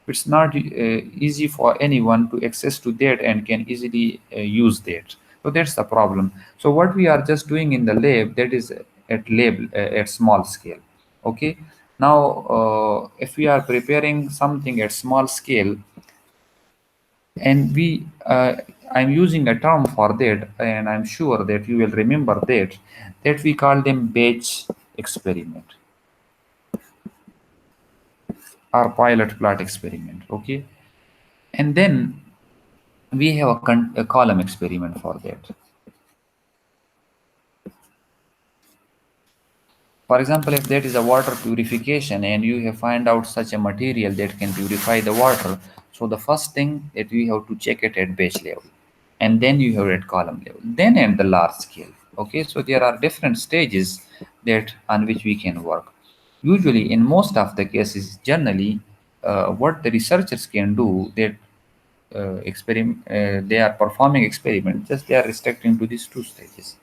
It's not easy for anyone to access to that and can easily use that. So that's the problem. So what we are just doing in the lab, that is at small scale. Okay. Now, if we are preparing something at small scale, and I'm using a term for that, and I'm sure that you will remember that we call them batch experiment or pilot plot experiment. Okay, and then we have a column experiment for that. For example, if there is a water purification and you have find out such a material that can purify the water, so the first thing that we have to check it at batch level, and then you have at column level, then at the large scale. Okay, so there are different stages that on which we can work. Usually, in most of the cases, generally, what the researchers can do that they are performing experiments, just they are restricting to these two stages.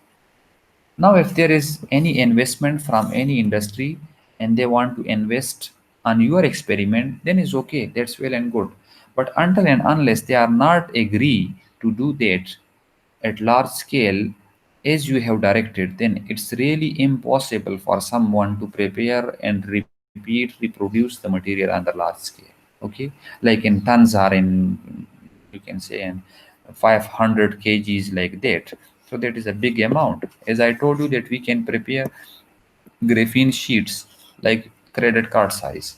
Now, if there is any investment from any industry and they want to invest on your experiment, then it's okay, that's well and good. But until and unless they are not agree to do that at large scale as you have directed, then it's really impossible for someone to prepare and reproduce the material on the large scale. Okay, like in tons or in, you can say, in 500 kgs, like that. So that is a big amount. As I told you that we can prepare graphene sheets like credit card size.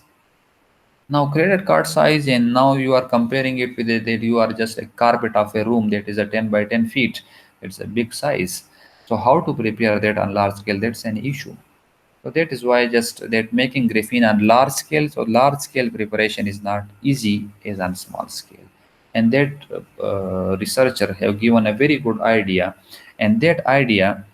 Now credit card size, and now you are comparing it with that you are just a carpet of a room that is a 10 by 10 feet. It's a big size. So how to prepare that on large scale, that's an issue. So that is why just that making graphene on large scale, so large scale preparation is not easy as on small scale. And that researcher have given a very good idea, and that idea,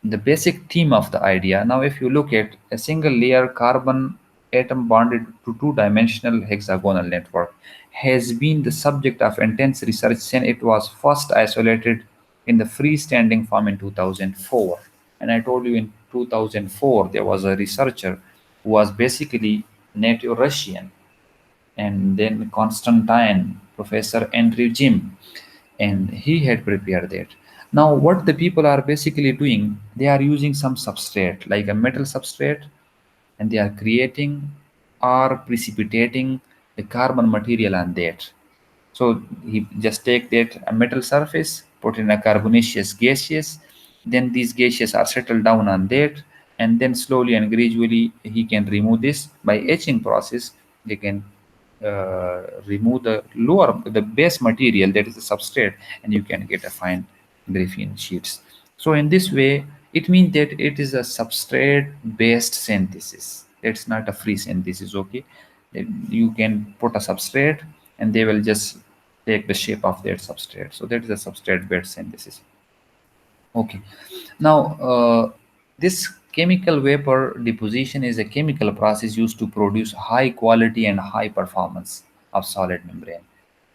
the basic theme of the idea. Now, if you look at a single layer carbon atom bonded to two-dimensional hexagonal network has been the subject of intense research since it was first isolated in the freestanding form in 2004. And I told you in 2004 there was a researcher who was basically native Russian, and then Constantine, Professor Andrew Jim, and he had prepared that. Now, what the people are basically doing, they are using some substrate, like a metal substrate, and they are creating or precipitating the carbon material on that. So he just take that a metal surface, put in a carbonaceous gaseous, then these gaseous are settled down on that, and then slowly and gradually he can remove this by etching process. They can remove the base material, that is the substrate, and you can get a fine graphene sheets. So in this way, it means that it is a substrate based synthesis. It's not a free synthesis. Okay, you can put a substrate and they will just take the shape of that substrate. So that is a substrate based synthesis. Okay. Now, this chemical vapor deposition is a chemical process used to produce high quality and high performance of solid membrane,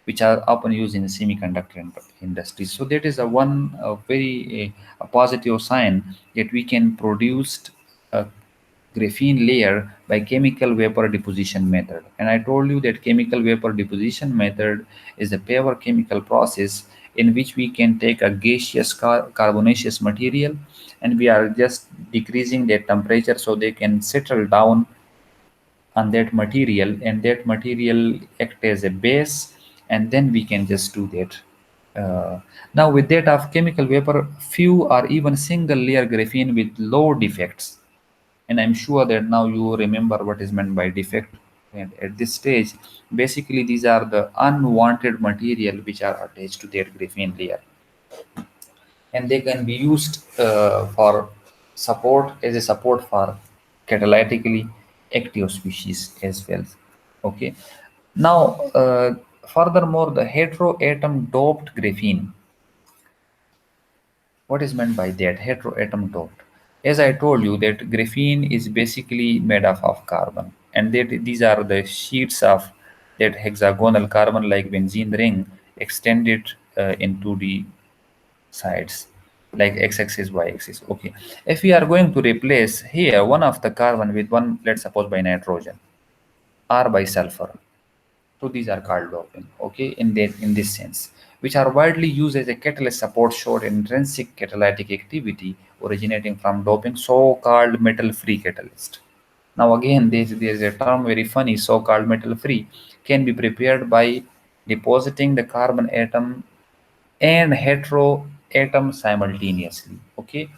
which are often used in the semiconductor industry. So that is a very a positive sign that we can produce uh, graphene layer by chemical vapor deposition method. And I told you that chemical vapor deposition method is a pure chemical process in which we can take a gaseous carbonaceous material, and we are just decreasing their temperature so they can settle down on that material, and that material act as a base, and then we can just do that. Now with that of chemical vapor, few or even single layer graphene with low defects, and I'm sure that now you remember what is meant by defect. And at this stage, basically these are the unwanted material which are attached to that graphene layer, and they can be used for support as a support for catalytically active species as well. Okay. Now, furthermore, the heteroatom doped graphene, what is meant by that heteroatom doped? As I told you that graphene is basically made up of carbon, and that these are the sheets of that hexagonal carbon like benzene ring extended into the sides like x-axis y-axis. Okay, if we are going to replace here one of the carbon with one, let's suppose by nitrogen or by sulfur, so these are called doping. Okay, in this sense, which are widely used as a catalyst support showed intrinsic catalytic activity originating from doping, so-called metal-free catalyst. Now again, there's a term very funny, so-called metal-free, can be prepared by depositing the carbon atom and heteroatom simultaneously. Okay,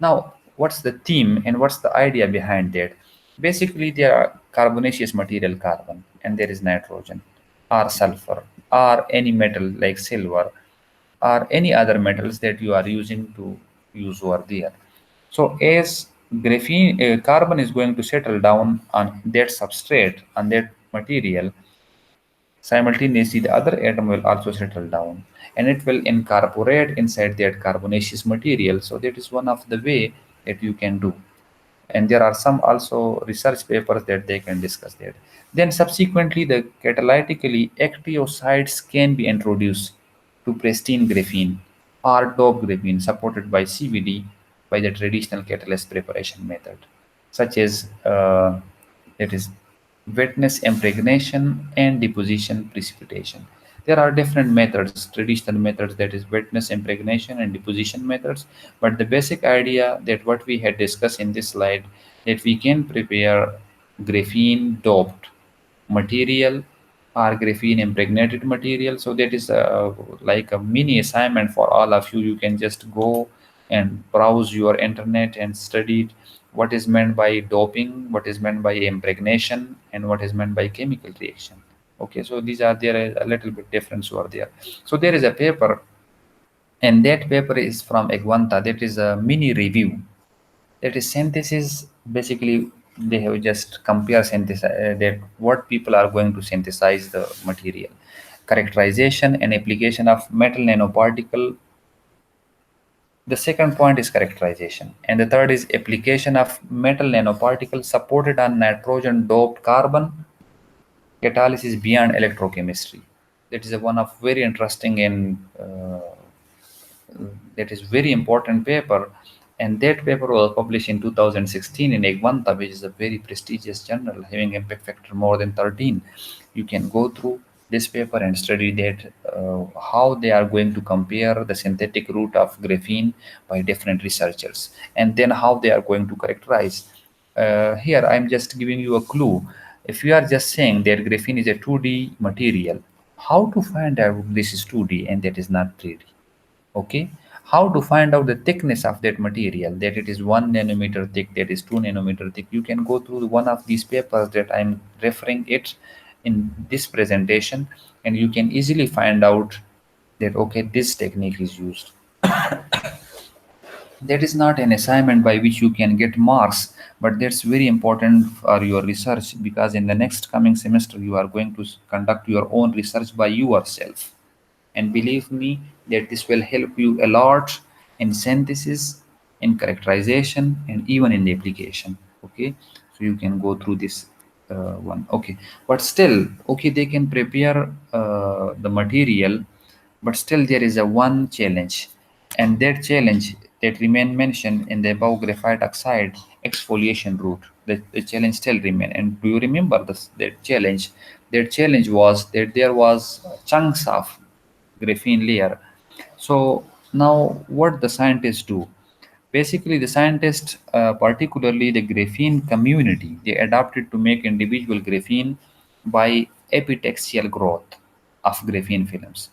now what's the theme and what's the idea behind that? Basically, there are carbonaceous material carbon, and there is nitrogen or sulfur or any metal like silver or any other metals that you are using to use over there. So as graphene carbon is going to settle down on that substrate, on that material, simultaneously, the other atom will also settle down, and it will incorporate inside that carbonaceous material. So that is one of the way that you can do. And there are some also research papers that they can discuss that. Then subsequently, the catalytically active sites can be introduced to pristine graphene or doped graphene supported by CVD by the traditional catalyst preparation method, such as that is wetness impregnation and deposition precipitation. There are different methods, traditional methods, that is wetness impregnation and deposition methods. But the basic idea that what we had discussed in this slide, that we can prepare graphene doped material or graphene impregnated material. So that is like a mini assignment for all of you. You can just go and browse your internet and study what is meant by doping, what is meant by impregnation, and what is meant by chemical reaction. Okay, so these are there a little bit difference over there. So there is a paper, and that paper is from Egwanta. That is a mini review. That is synthesis. Basically, they have just compare synthesis that what people are going to synthesize the material, characterization and application of metal nanoparticle. The second point is characterization, and the third is application of metal nanoparticles supported on nitrogen doped carbon catalysis beyond electrochemistry. That is a one of very interesting and that is very important paper, and that paper was published in 2016 in Egwanta, which is a very prestigious journal having impact factor more than 13. You can go through this paper and study that how they are going to compare the synthetic route of graphene by different researchers, and then how they are going to characterize. Here I'm just giving you a clue. If you are just saying that graphene is a 2D material, how to find out this is 2D and that is not 3D? Okay, how to find out the thickness of that material, that it is 1 nanometer thick, that is 2 nanometer thick? You can go through one of these papers that I'm referring it in this presentation, and you can easily find out that okay, this technique is used. That is not an assignment by which you can get marks, but that's very important for your research, because in the next coming semester you are going to conduct your own research by yourself, and believe me that this will help you a lot in synthesis, in characterization, and even in the application. Okay, so you can go through this one. Okay, but still, okay, they can prepare the material, but still there is a one challenge, and that challenge that remain mentioned in the above graphite oxide exfoliation route. The challenge still remain. And do you remember this that challenge? That challenge was that there was chunks of graphene layer. So now what the scientists do? Basically, the scientists, particularly the graphene community, they adapted to make individual graphene by epitaxial growth of graphene films.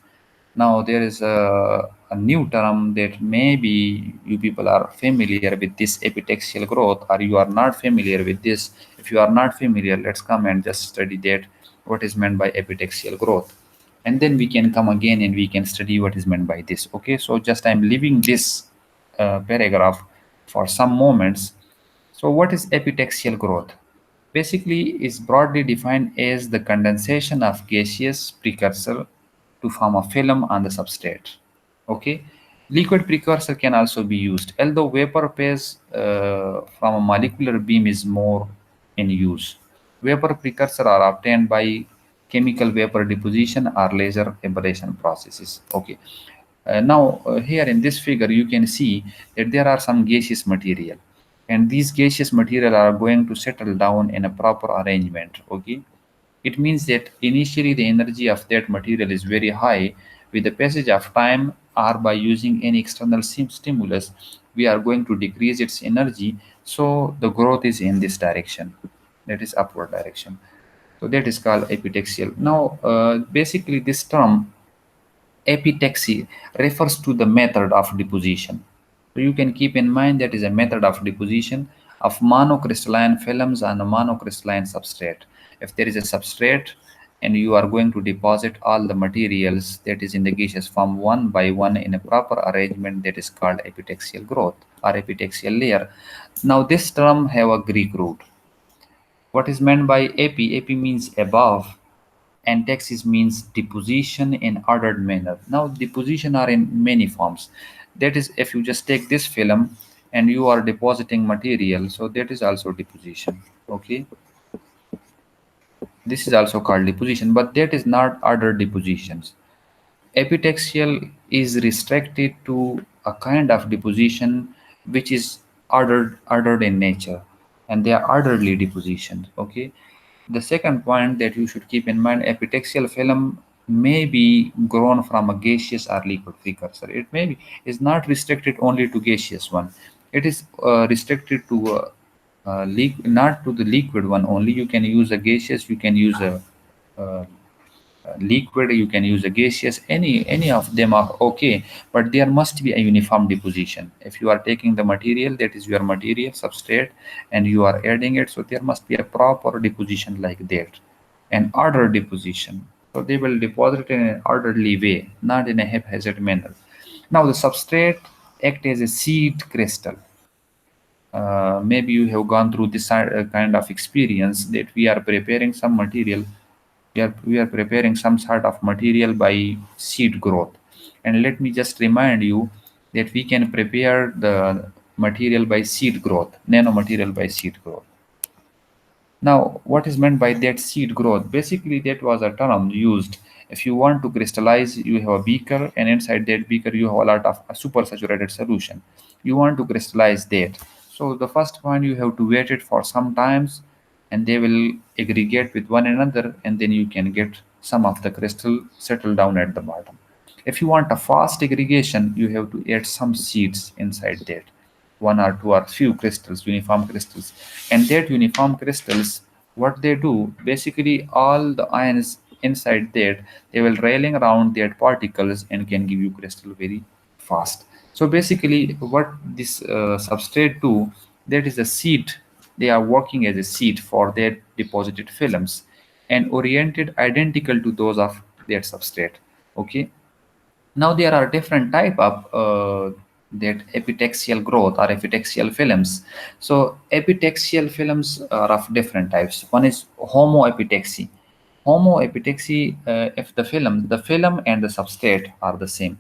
Now, there is a new term that maybe you people are familiar with this epitaxial growth, or you are not familiar with this. If you are not familiar, let's come and just study that what is meant by epitaxial growth. And then we can come again and we can study what is meant by this. Okay, so just I'm leaving this paragraph for some moments. So, what is epitaxial growth? Basically, is broadly defined as the condensation of gaseous precursor to form a film on the substrate. Okay, liquid precursor can also be used, although vapor phase from a molecular beam is more in use. Vapor precursor are obtained by chemical vapor deposition or laser ablation processes. Okay, now here in this figure you can see that there are some gaseous material, and these gaseous material are going to settle down in a proper arrangement. Okay, it means that initially the energy of that material is very high. With the passage of time or by using any external stimulus, we are going to decrease its energy. So the growth is in this direction, that is upward direction. So that is called epitaxial. Now, basically, this term epitaxy refers to the method of deposition. So you can keep in mind that is a method of deposition of monocrystalline films on a monocrystalline substrate. If there is a substrate and you are going to deposit all the materials that is in the gaseous form one by one in a proper arrangement, that is called epitaxial growth or epitaxial layer. Now this term have a Greek root. What is meant by epi? Epi means above, and taxis means deposition in ordered manner. Now deposition are in many forms. That is, if you just take this film and you are depositing material, so that is also deposition. Okay, this is also called deposition, but that is not ordered depositions. Epitaxial is restricted to a kind of deposition which is ordered in nature, and they are orderly depositions. Okay, the second point that you should keep in mind, epitaxial film may be grown from a gaseous or liquid precursor. It may be is not restricted only to gaseous one. It is restricted to not to the liquid one only. You can use a gaseous, you can use uh, liquid, you can use a gaseous, any of them are okay, but there must be a uniform deposition. If you are taking the material that is your material substrate and you are adding it, so there must be a proper deposition like that, an order deposition. So they will deposit in an orderly way, not in a haphazard manner. Now the substrate act as a seed crystal. Maybe you have gone through this kind of experience that we are preparing some material, we are preparing some sort of material by seed growth. And let me just remind you that we can prepare the material by seed growth, nanomaterial by seed growth. Now, what is meant by that seed growth? Basically, that was a term used. If you want to crystallize, you have a beaker, and inside that beaker, you have a lot of a supersaturated solution. You want to crystallize that. So, the first point, you have to wait it for some times, and they will aggregate with one another, and then you can get some of the crystal settle down at the bottom. If you want a fast aggregation, you have to add some seeds inside that, one or two or few crystals, uniform crystals. And that uniform crystals, what they do, basically all the ions inside that, they will railing around that particles and can give you crystal very fast. So basically what this substrate do, that is a seed. They are working as a seed for their deposited films and oriented identical to those of their substrate. Okay, now there are different type of that epitaxial growth or epitaxial films. So epitaxial films are of different types. One is homoepitaxy. Homoepitaxy, if the film and the substrate are the same.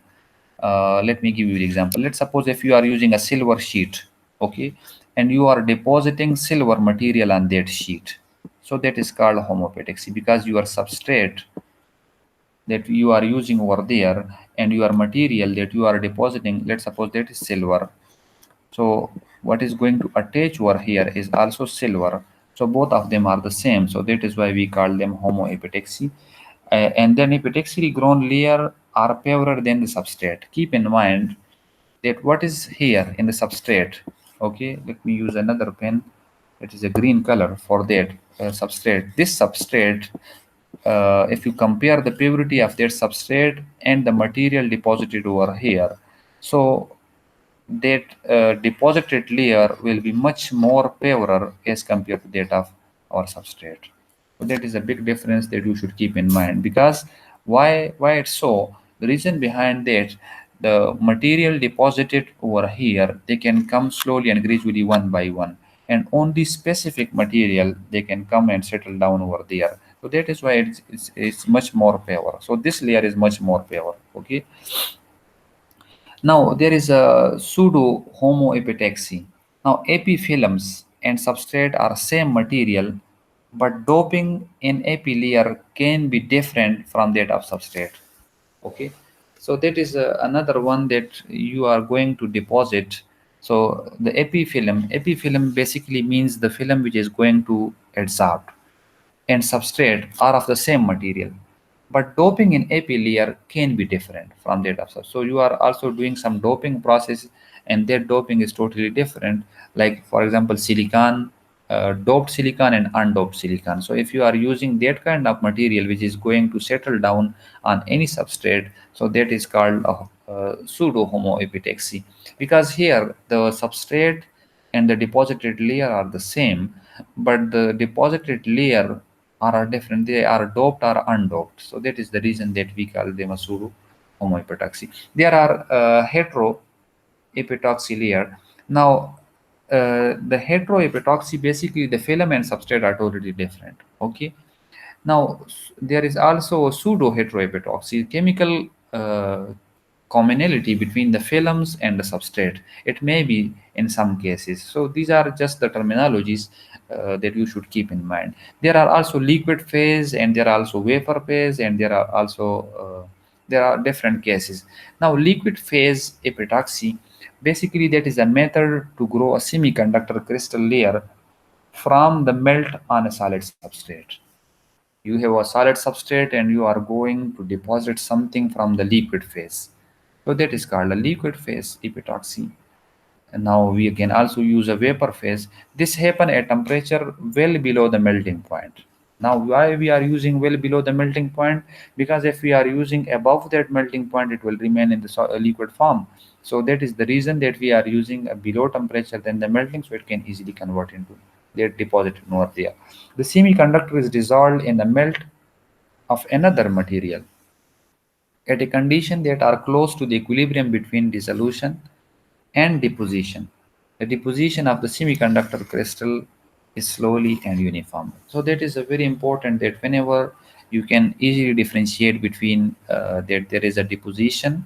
Let me give you an example. Let's suppose if you are using a silver sheet, okay, and you are depositing silver material on that sheet. So that is called homoepitaxy because your substrate that you are using over there and your material that you are depositing, let's suppose that is silver. So what is going to attach over here is also silver. So both of them are the same. So that is why we call them homoepitaxy. And then epitaxially grown layer are purer than the substrate. Keep in mind that what is here in the substrate. Okay, let me use another pen. It is a green color for that substrate. This substrate, if you compare the purity of that substrate and the material deposited over here, so that deposited layer will be much more purer as compared to that of our substrate. So that is a big difference that you should keep in mind. Because why it's so? The reason behind that, the material deposited over here, they can come slowly and gradually one by one, and only specific material they can come and settle down over there. So that is why it's much more pure. So this layer is much more pure. Okay. Now there is a pseudo homoepitaxy. Now epifilms and substrate are same material, but doping in epi layer can be different from that of substrate. Okay, so that is another one that you are going to deposit. So the epifilm basically means the film which is going to adsorb, and substrate are of the same material. But doping in AP layer can be different from that of substrate. So you are also doing some doping process, and that doping is totally different. Like for example, silicon, doped silicon and undoped silicon. So if you are using that kind of material which is going to settle down on any substrate, so that is called a pseudo homoepitaxy, because here the substrate and the deposited layer are the same, but the deposited layer are different. They are doped or undoped. So that is the reason that we call them a pseudo homoepitaxy. There are heteroepitaxy layer. Now, the heteroepitaxy, basically the film and substrate are totally different. Okay. Now, there is also a pseudo heteroepitaxy, chemical commonality between the films and the substrate. It may be in some cases. So these are just the terminologies that you should keep in mind. There are also liquid phase, and there are also vapor phase, and there are different cases. Now, liquid phase epitaxy, basically that is a method to grow a semiconductor crystal layer from the melt on a solid substrate. You have a solid substrate and you are going to deposit something from the liquid phase. So that is called a liquid phase epitaxy. And now we can also use a vapor phase. This happen at temperature well below the melting point. Now why we are using well below the melting point? Because if we are using above that melting point, it will remain in the liquid form. So that is the reason that we are using a below temperature than the melting, so it can easily convert into their deposited over there. The semiconductor is dissolved in the melt of another material at a condition that are close to the equilibrium between dissolution and deposition. The deposition of the semiconductor crystal is slowly and uniform. So that is a very important, that whenever you can easily differentiate between that there is a deposition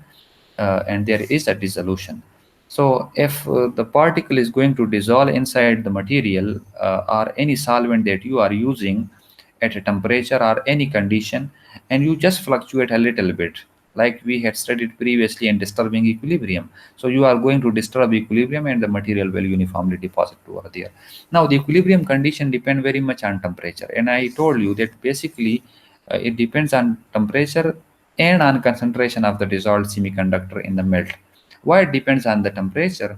and there is a dissolution. So if the particle is going to dissolve inside the material or any solvent that you are using at a temperature or any condition, and you just fluctuate a little bit, like we had studied previously in disturbing equilibrium. So you are going to disturb equilibrium and the material will uniformly deposit over there. Now the equilibrium condition depend very much on temperature, and I told you that basically it depends on temperature and on concentration of the dissolved semiconductor in the melt. Why it depends on the temperature?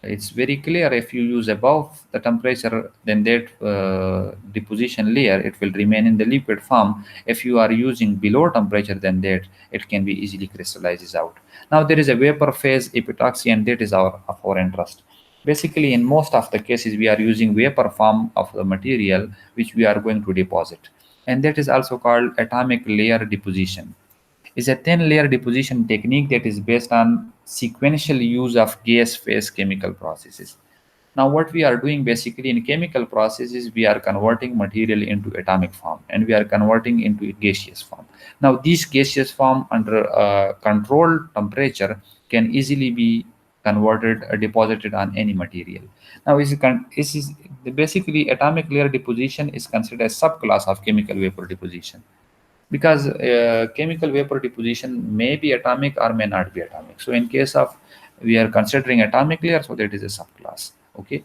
It's very clear. If you use above the temperature, then that deposition layer, it will remain in the liquid form. If you are using below temperature than that, it can be easily crystallizes out. Now there is a vapor phase epitaxy, and that is of our interest. Basically, in most of the cases, we are using vapor form of the material which we are going to deposit, and that is also called atomic layer deposition. Is a thin layer deposition technique that is based on sequential use of gas phase chemical processes. Now, what we are doing basically in chemical processes, we are converting material into atomic form and we are converting into gaseous form. Now, these gaseous form under controlled temperature can easily be converted or deposited on any material. Now, this is basically atomic layer deposition is considered a subclass of chemical vapor deposition, because chemical vapor deposition may be atomic or may not be atomic. So in case of we are considering atomic layer, so that is a subclass. Okay,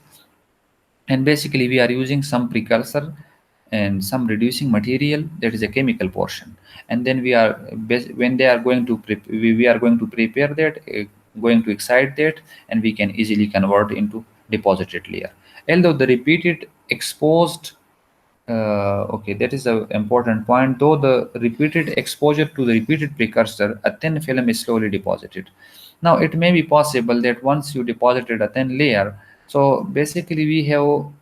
and basically we are using some precursor and some reducing material, that is a chemical portion, and then when they are going to we are going to prepare that, going to excite that, and we can easily convert into deposited layer. Although the repeated exposed okay, that is an important point. Though the repeated exposure to the repeated precursor, a thin film is slowly deposited. Now, it may be possible that once you deposited a thin layer, so basically we have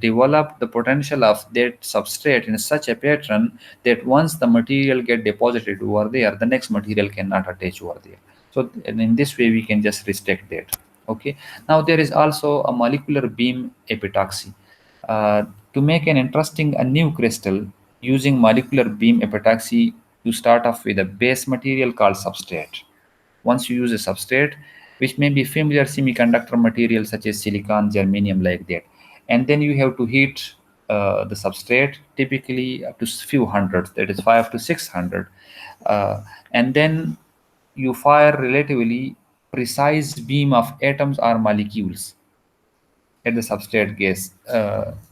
developed the potential of that substrate in such a pattern that once the material get deposited over there, the next material cannot attach over there. So, and in this way, we can just restrict that. Okay. Now, there is also a molecular beam epitaxy. Uh, to make an interesting a new crystal using molecular beam epitaxy, you start off with a base material called substrate. Once you use a substrate, which may be familiar semiconductor material such as silicon, germanium, like that, and then you have to heat the substrate typically up to few hundreds, that is 5 to 600, and then you fire relatively precise beam of atoms or molecules at the substrate gas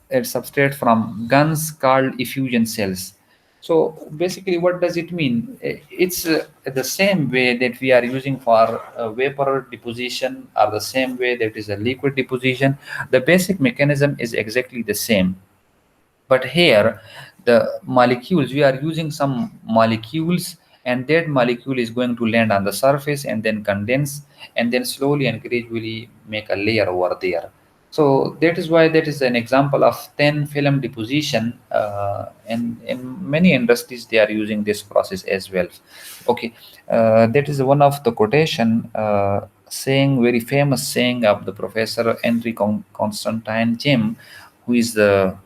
at substrate from guns called effusion cells. So basically what does it mean? It's the same way that we are using for vapor deposition, or the same way that is a liquid deposition. The basic mechanism is exactly the same, but here the molecules, we are using some molecules, and that molecule is going to land on the surface and then condense, and then slowly and gradually make a layer over there. So that is why that is an example of thin film deposition, and in many industries they are using this process as well. Okay, that is one of the quotation, saying, very famous saying of the professor Henry Constantine Jim, who is the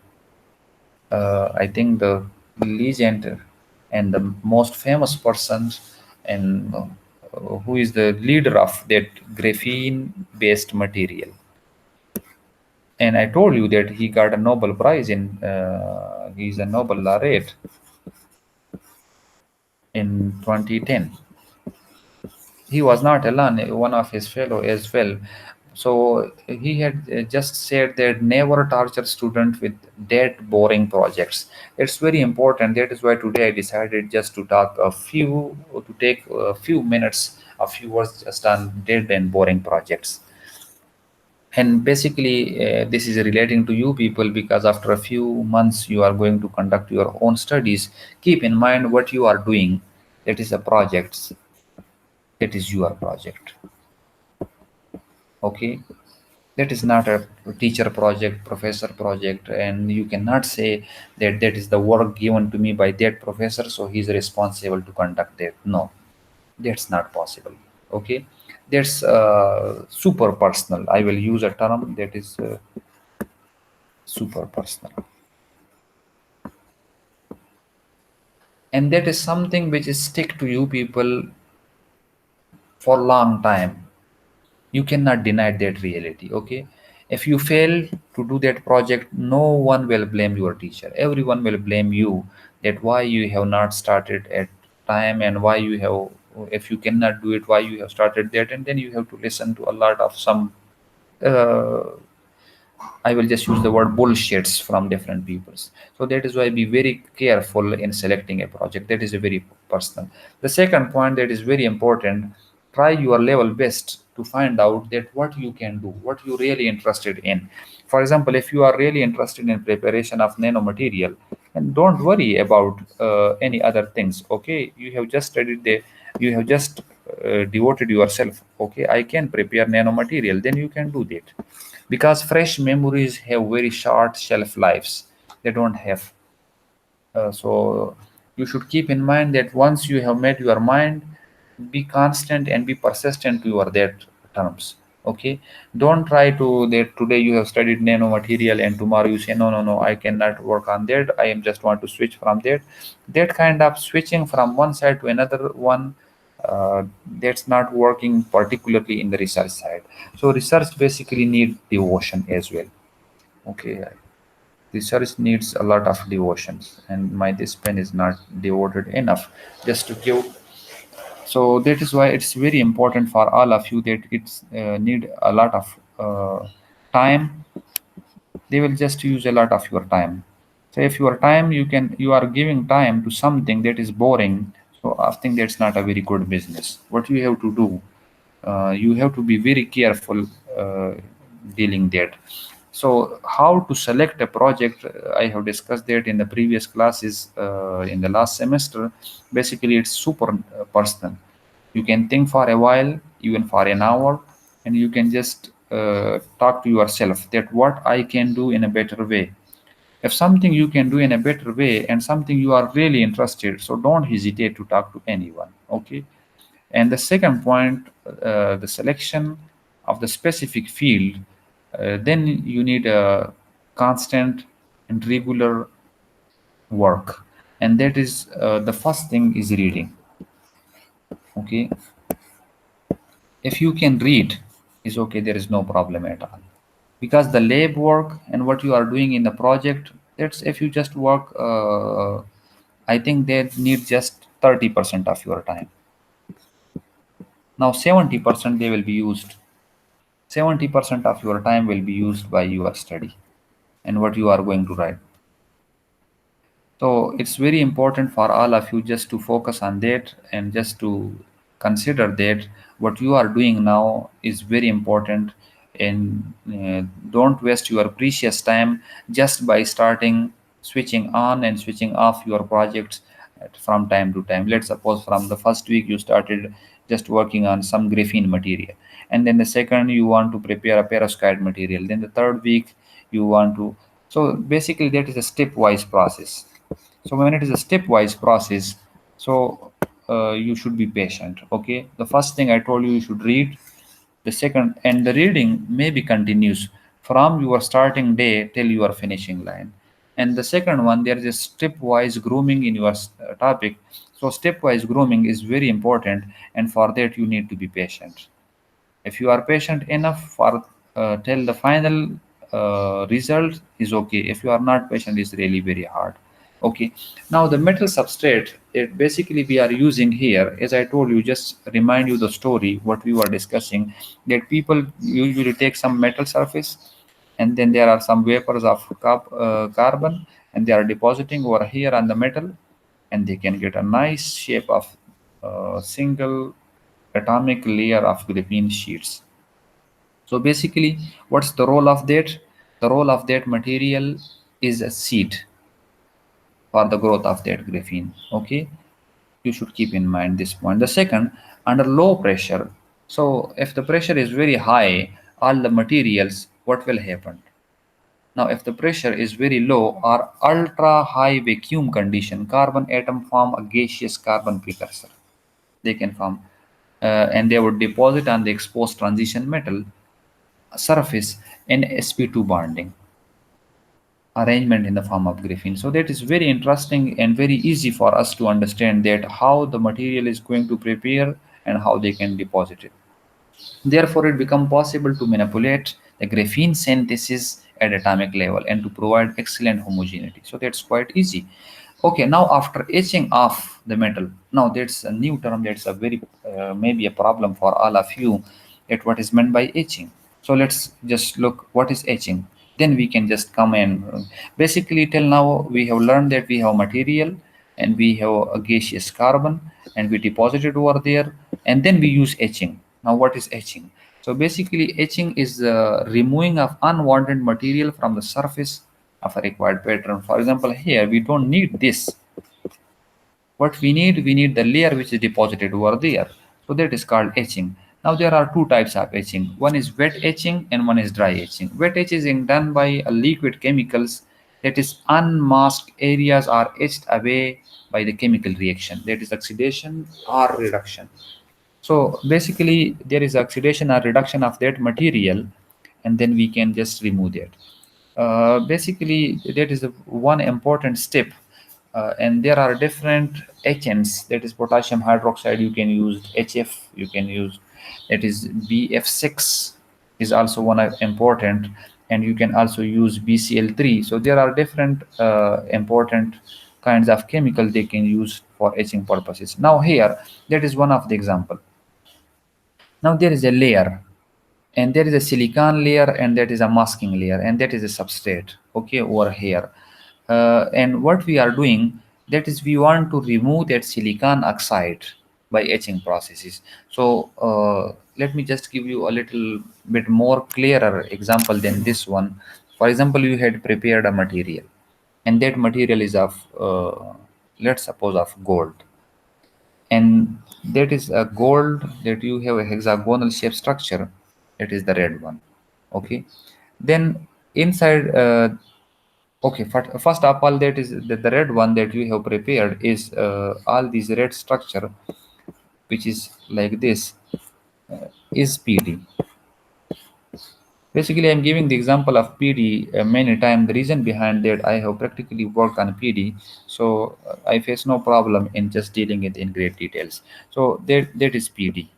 I think the legend and the most famous person, and who is the leader of that graphene based material. And I told you that he got a Nobel Prize in, he's a Nobel laureate in 2010. He was not alone, one of his fellow as well. So he had just said that never torture student with dead boring projects. It's very important. That is why today I decided just to talk a few, to take a few minutes, a few words just on dead and boring projects. And basically this is relating to you people, because after a few months you are going to conduct your own studies. Keep in mind what you are doing, that is a project, that is your project. Okay, that is not a teacher project, professor project, and you cannot say that that is the work given to me by that professor, so he is responsible to conduct that. No, that's not possible. Okay, that's super personal. I will use a term that is super personal, and that is something which is stick to you people for long time. You cannot deny that reality. Okay, if you fail to do that project, no one will blame your teacher, everyone will blame you, that why you have not started at time, and why you have, if you cannot do it, why you have started that, and then you have to listen to a lot of some uh, I will just use the word bullshits from different peoples. So that is why be very careful in selecting a project. That is a very personal. The second point that is very important, try your level best to find out that what you can do, what you really interested in. For example, if you are really interested in preparation of nanomaterial, and don't worry about any other things. Okay, you have just studied the, you have just devoted yourself. Okay, I can prepare nanomaterial, then you can do that, because fresh memories have very short shelf lives, they don't have so you should keep in mind that once you have made your mind, be constant and be persistent to your that terms. Okay, don't try to that today you have studied nanomaterial and tomorrow you say no, no, no, I cannot work on that, I am just want to switch from that. That kind of switching from one side to another one, that's not working, particularly in the research side. So research basically need devotion as well. Okay, research needs a lot of devotions, and my this pen is not devoted enough just to give. So that is why it's very important for all of you that it's need a lot of time, they will just use a lot of your time. So if your time, you are giving time to something that is boring, so I think that's not a very good business. What you have to do, you have to be very careful dealing that. So how to select a project, I have discussed that in the previous classes in the last semester. Basically it's super personal. You can think for a while, even for an hour, and you can just talk to yourself that what I can do in a better way. If something you can do in a better way and something you are really interested, so don't hesitate to talk to anyone. Okay. And the second point, the selection of the specific field, then you need a constant and regular work, and that is the first thing is reading. Okay, if you can read, is okay. There is no problem at all, because the lab work and what you are doing in the project, that's if you just work. I think they need just 30% of your time. Now 70% they will be used. 70% of your time will be used by your study and what you are going to write. So it's very important for all of you just to focus on that and just to consider that what you are doing now is very important, and don't waste your precious time just by starting switching on and switching off your projects from time to time. Let's suppose from the first week you started just working on some graphene material, and then the second you want to prepare a perovskite material, then the third week you want to. So basically that is a stepwise process. So when it is a stepwise process, so you should be patient. Okay, the first thing I told you, you should read. The second, and the reading may be continuous from your starting day till your finishing line. And the second one, there is a stepwise grooming in your topic. So stepwise grooming is very important, and for that you need to be patient. If you are patient enough for till the final result is okay. If you are not patient, it's really very hard. Okay. Now the metal substrate, it basically we are using here, as I told you, just remind you the story what we were discussing, that people usually take some metal surface, and then there are some vapors of carbon, and they are depositing over here on the metal, and they can get a nice shape of single atomic layer of graphene sheets. So basically, what's the role of that? The role of that material is a seed for the growth of that graphene. Okay, you should keep in mind this point. The second, under low pressure. So if the pressure is very high, all the materials, what will happen? Now, if the pressure is very low or ultra high vacuum condition, carbon atom form a gaseous carbon precursor. They can form, and they would deposit on the exposed transition metal surface in sp2 bonding arrangement in the form of graphene. So that is very interesting and very easy for us to understand that how the material is going to prepare and how they can deposit it. Therefore, it becomes possible to manipulate the graphene synthesis at atomic level and to provide excellent homogeneity. So that's quite easy. Okay, now after etching off the metal, now that's a new term. That's a very maybe a problem for all of you, at what is meant by etching. So let's just look what is etching. Then we can just come and basically till now we have learned that we have material and we have a gaseous carbon and we deposit it over there, and then we use etching. Now what is etching? So basically etching is removing of unwanted material from the surface of a required pattern. For example, here we don't need this. What we need the layer which is deposited over there. So that is called etching. Now there are two types of etching. One is wet etching and one is dry etching. Wet etching is done by a liquid chemicals, that is unmasked areas are etched away by the chemical reaction, that is oxidation or reduction. So basically there is oxidation or reduction of that material, and then we can just remove that. Basically that is one important step, and there are different agents, that is potassium hydroxide, you can use HF, you can use, that is BF6 is also one important, and you can also use BCl3. So there are different important kinds of chemical they can use for etching purposes. Now here, that is one of the example. Now there is a layer. and there is a silicon layer, and that is a masking layer, and that is a substrate, okay, over here. And what we are doing, that is we want to remove that silicon oxide by etching processes. So let me just give you a little bit more clearer example than this one. For example, you had prepared a material, and that material is of let's suppose of gold, and that is a gold that you have a hexagonal shape structure, that is the red one, okay. Then inside okay, first of all, that is the red one that you have prepared is all these red structure, which is like this, is PD. Basically, I'm giving the example of PD many times. The reason behind that, I have practically worked on PD, so I face no problem in just dealing it in great details. So that is PD,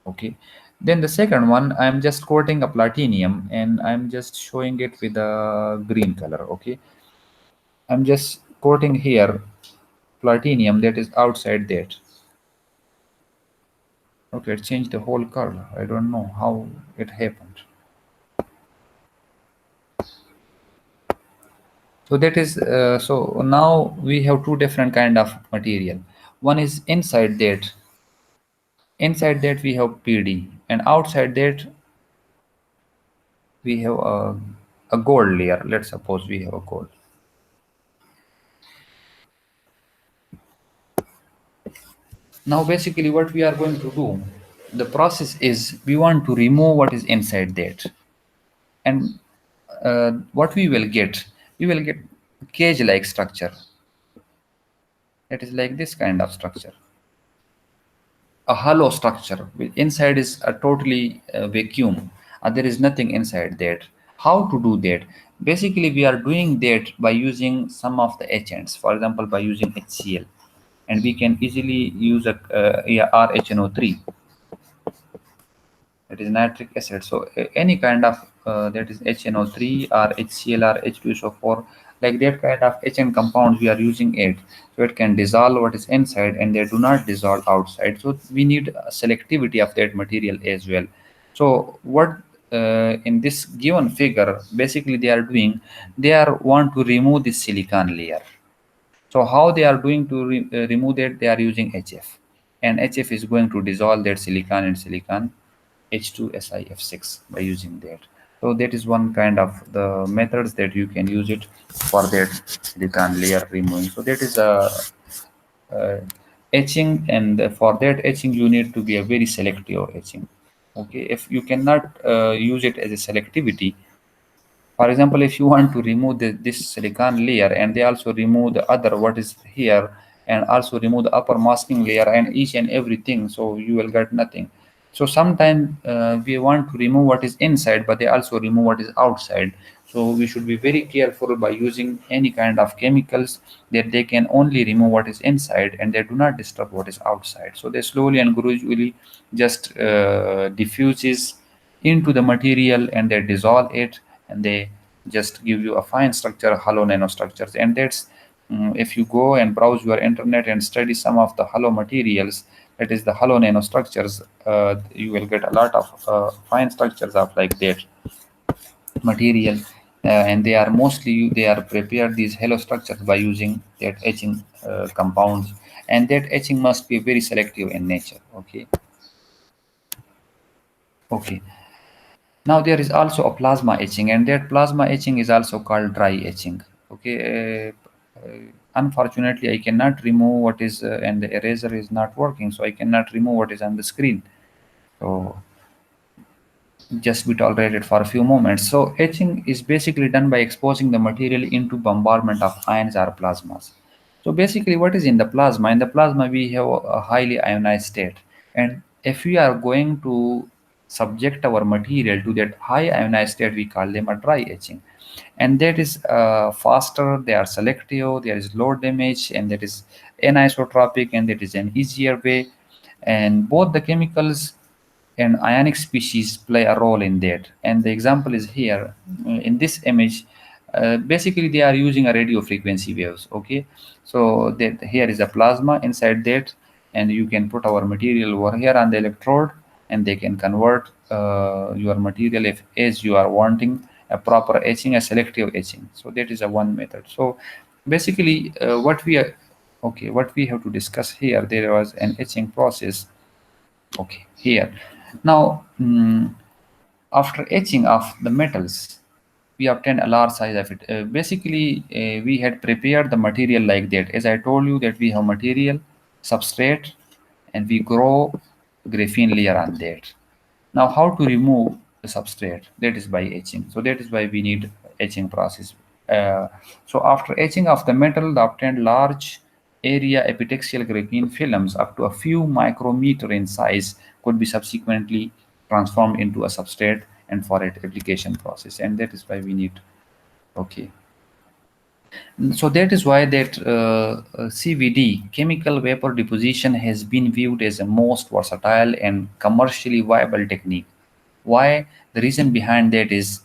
okay. Then the second one, I'm just coating a platinum, and I'm just showing it with a green color, okay. I'm just coating here platinum that is outside that. Okay, it changed the whole color. I don't know how it happened. So that is so now we have two different kind of material. One is inside that. Inside that we have PD, and outside that we have a gold layer. Let's suppose we have a gold. Now basically what we are going to do, the process is we want to remove what is inside that, and what we will get cage like structure. It is like this kind of structure, a hollow structure. Inside is a totally vacuum. There is nothing inside that. How to do that? Basically, we are doing that by using some of the agents. For example, by using HCl, and we can easily use a yeah, RHNO3, that is nitric acid. So any kind of that is HNO3 or HCl or H2SO4, like that kind of HN compounds we are using it. So it can dissolve what is inside, and they do not dissolve outside. So we need a selectivity of that material as well. So what in this given figure, basically they are doing, they are want to remove this silicon layer. So how they are doing to remove that? They are using HF, and HF is going to dissolve that silicon and silicon H2SiF6 by using that. So that is one kind of the methods that you can use it for that silicon layer removing. So that is a etching, and for that etching you need to be a very selective etching. Okay, if you cannot use it as a selectivity, for example, if you want to remove this silicon layer, and they also remove the other what is here, and also remove the upper masking layer and each and everything, so you will get nothing. So sometimes we want to remove what is inside, but they also remove what is outside. So we should be very careful by using any kind of chemicals, that they can only remove what is inside, and they do not disturb what is outside. So they slowly and gradually just diffuses into the material, and they dissolve it, and they just give you a fine structure, hollow nanostructures. And that's if you go and browse your internet and study some of the hollow materials, that is the hollow nanostructures, you will get a lot of fine structures of like that material. And they are mostly, they are prepared these hollow structures by using that etching compounds, and that etching must be very selective in nature, okay. Okay, now there is also a plasma etching, and that plasma etching is also called dry etching. Okay, unfortunately, I cannot remove what is, and the eraser is not working, so I cannot remove what is on the screen. So just be tolerated for a few moments. So etching is basically done by exposing the material into bombardment of ions or plasmas. So basically, what is in the plasma? In the plasma, we have a highly ionized state, and if we are going to subject our material to that high ionized state, we call them a dry etching, and that is faster. They are selective. There is low damage, and that is anisotropic, and that is an easier way. And both the chemicals and ionic species play a role in that. And the example is here in this image. Basically, they are using a radio frequency waves. Okay, so that here is a plasma inside that, and you can put our material over here on the electrode, and they can convert your material if as you are wanting a proper etching, a selective etching. So that is a one method. So basically what we are okay, what we have to discuss here, there was an etching process. Okay, here now, after etching of the metals, we obtained a large size of it. Basically, we had prepared the material like that. As I told you that we have material, substrate, and we grow graphene layer on that. Now, how to remove the substrate? That is by etching. So that is why we need etching process. Uh, so after etching of the metal, the obtained large area epitaxial graphene films up to a few micrometer in size could be subsequently transformed into a substrate and for it application process. And that is why we need. Okay. So that is why that CVD, chemical vapor deposition, has been viewed as a most versatile and commercially viable technique. Why? The reason behind that is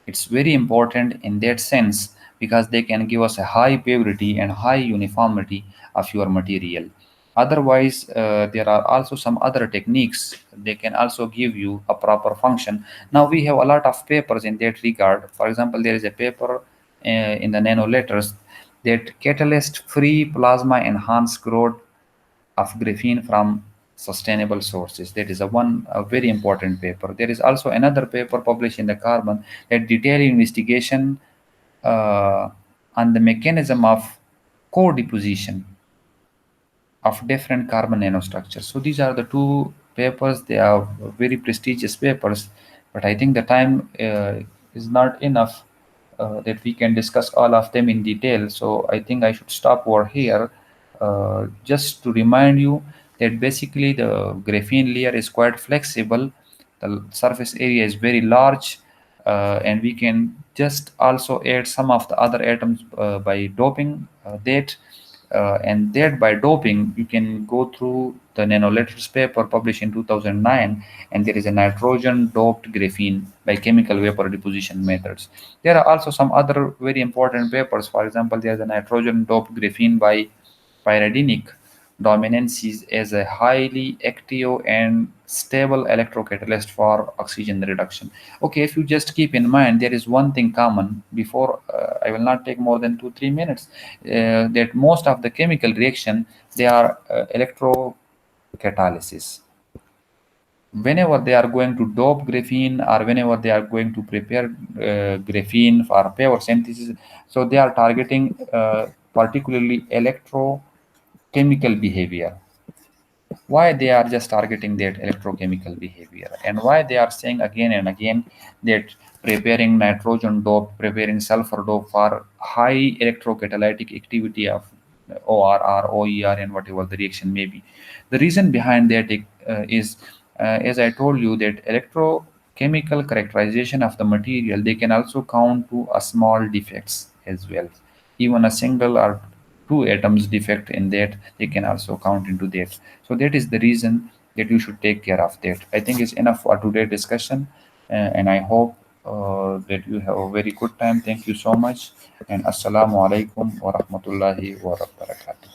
it's very important in that sense because they can give us a high purity and high uniformity of your material. Otherwise, there are also some other techniques. They can also give you a proper function. Now we have a lot of papers in that regard. For example, there is a paper in the nano letters that catalyst free plasma enhanced growth of graphene from sustainable sources. That is a very important paper. There is also another paper published in the Carbon that detailed investigation uh, on the mechanism of co-deposition of different carbon nanostructures. So these are the two papers. They are very prestigious papers, but I think the time is not enough that we can discuss all of them in detail. So I think I should stop over here. Just to remind you that basically the graphene layer is quite flexible. The surface area is very large, and we can just also add some of the other atoms by doping that and that by doping you can go through the nanoletters paper published in 2009, and there is a nitrogen doped graphene by chemical vapor deposition methods. There are also some other very important papers. For example, there is a nitrogen doped graphene by pyridinic dominances as a highly active and stable electrocatalyst for oxygen reduction. Okay, if you just keep in mind, there is one thing common. Before I will not take more than 2-3 minutes. That most of the chemical reaction, they are electrocatalysis. Whenever they are going to dope graphene or whenever they are going to prepare graphene for power synthesis, so they are targeting particularly electrochemical behavior. Why they are just targeting that electrochemical behavior, and why they are saying again and again that preparing nitrogen dope, preparing sulfur dope for high electrocatalytic activity of ORR, OER, and whatever the reaction may be. The reason behind that is, as I told you, that electrochemical characterization of the material, they can also count to a small defects as well. Even a single or two atoms defect in that, they can also count into that. So that is the reason that you should take care of that. I think it's enough for today's discussion, and I hope that you have a very good time. Thank you so much, and assalamu alaikum wa rahmatullahi wa barakatuh.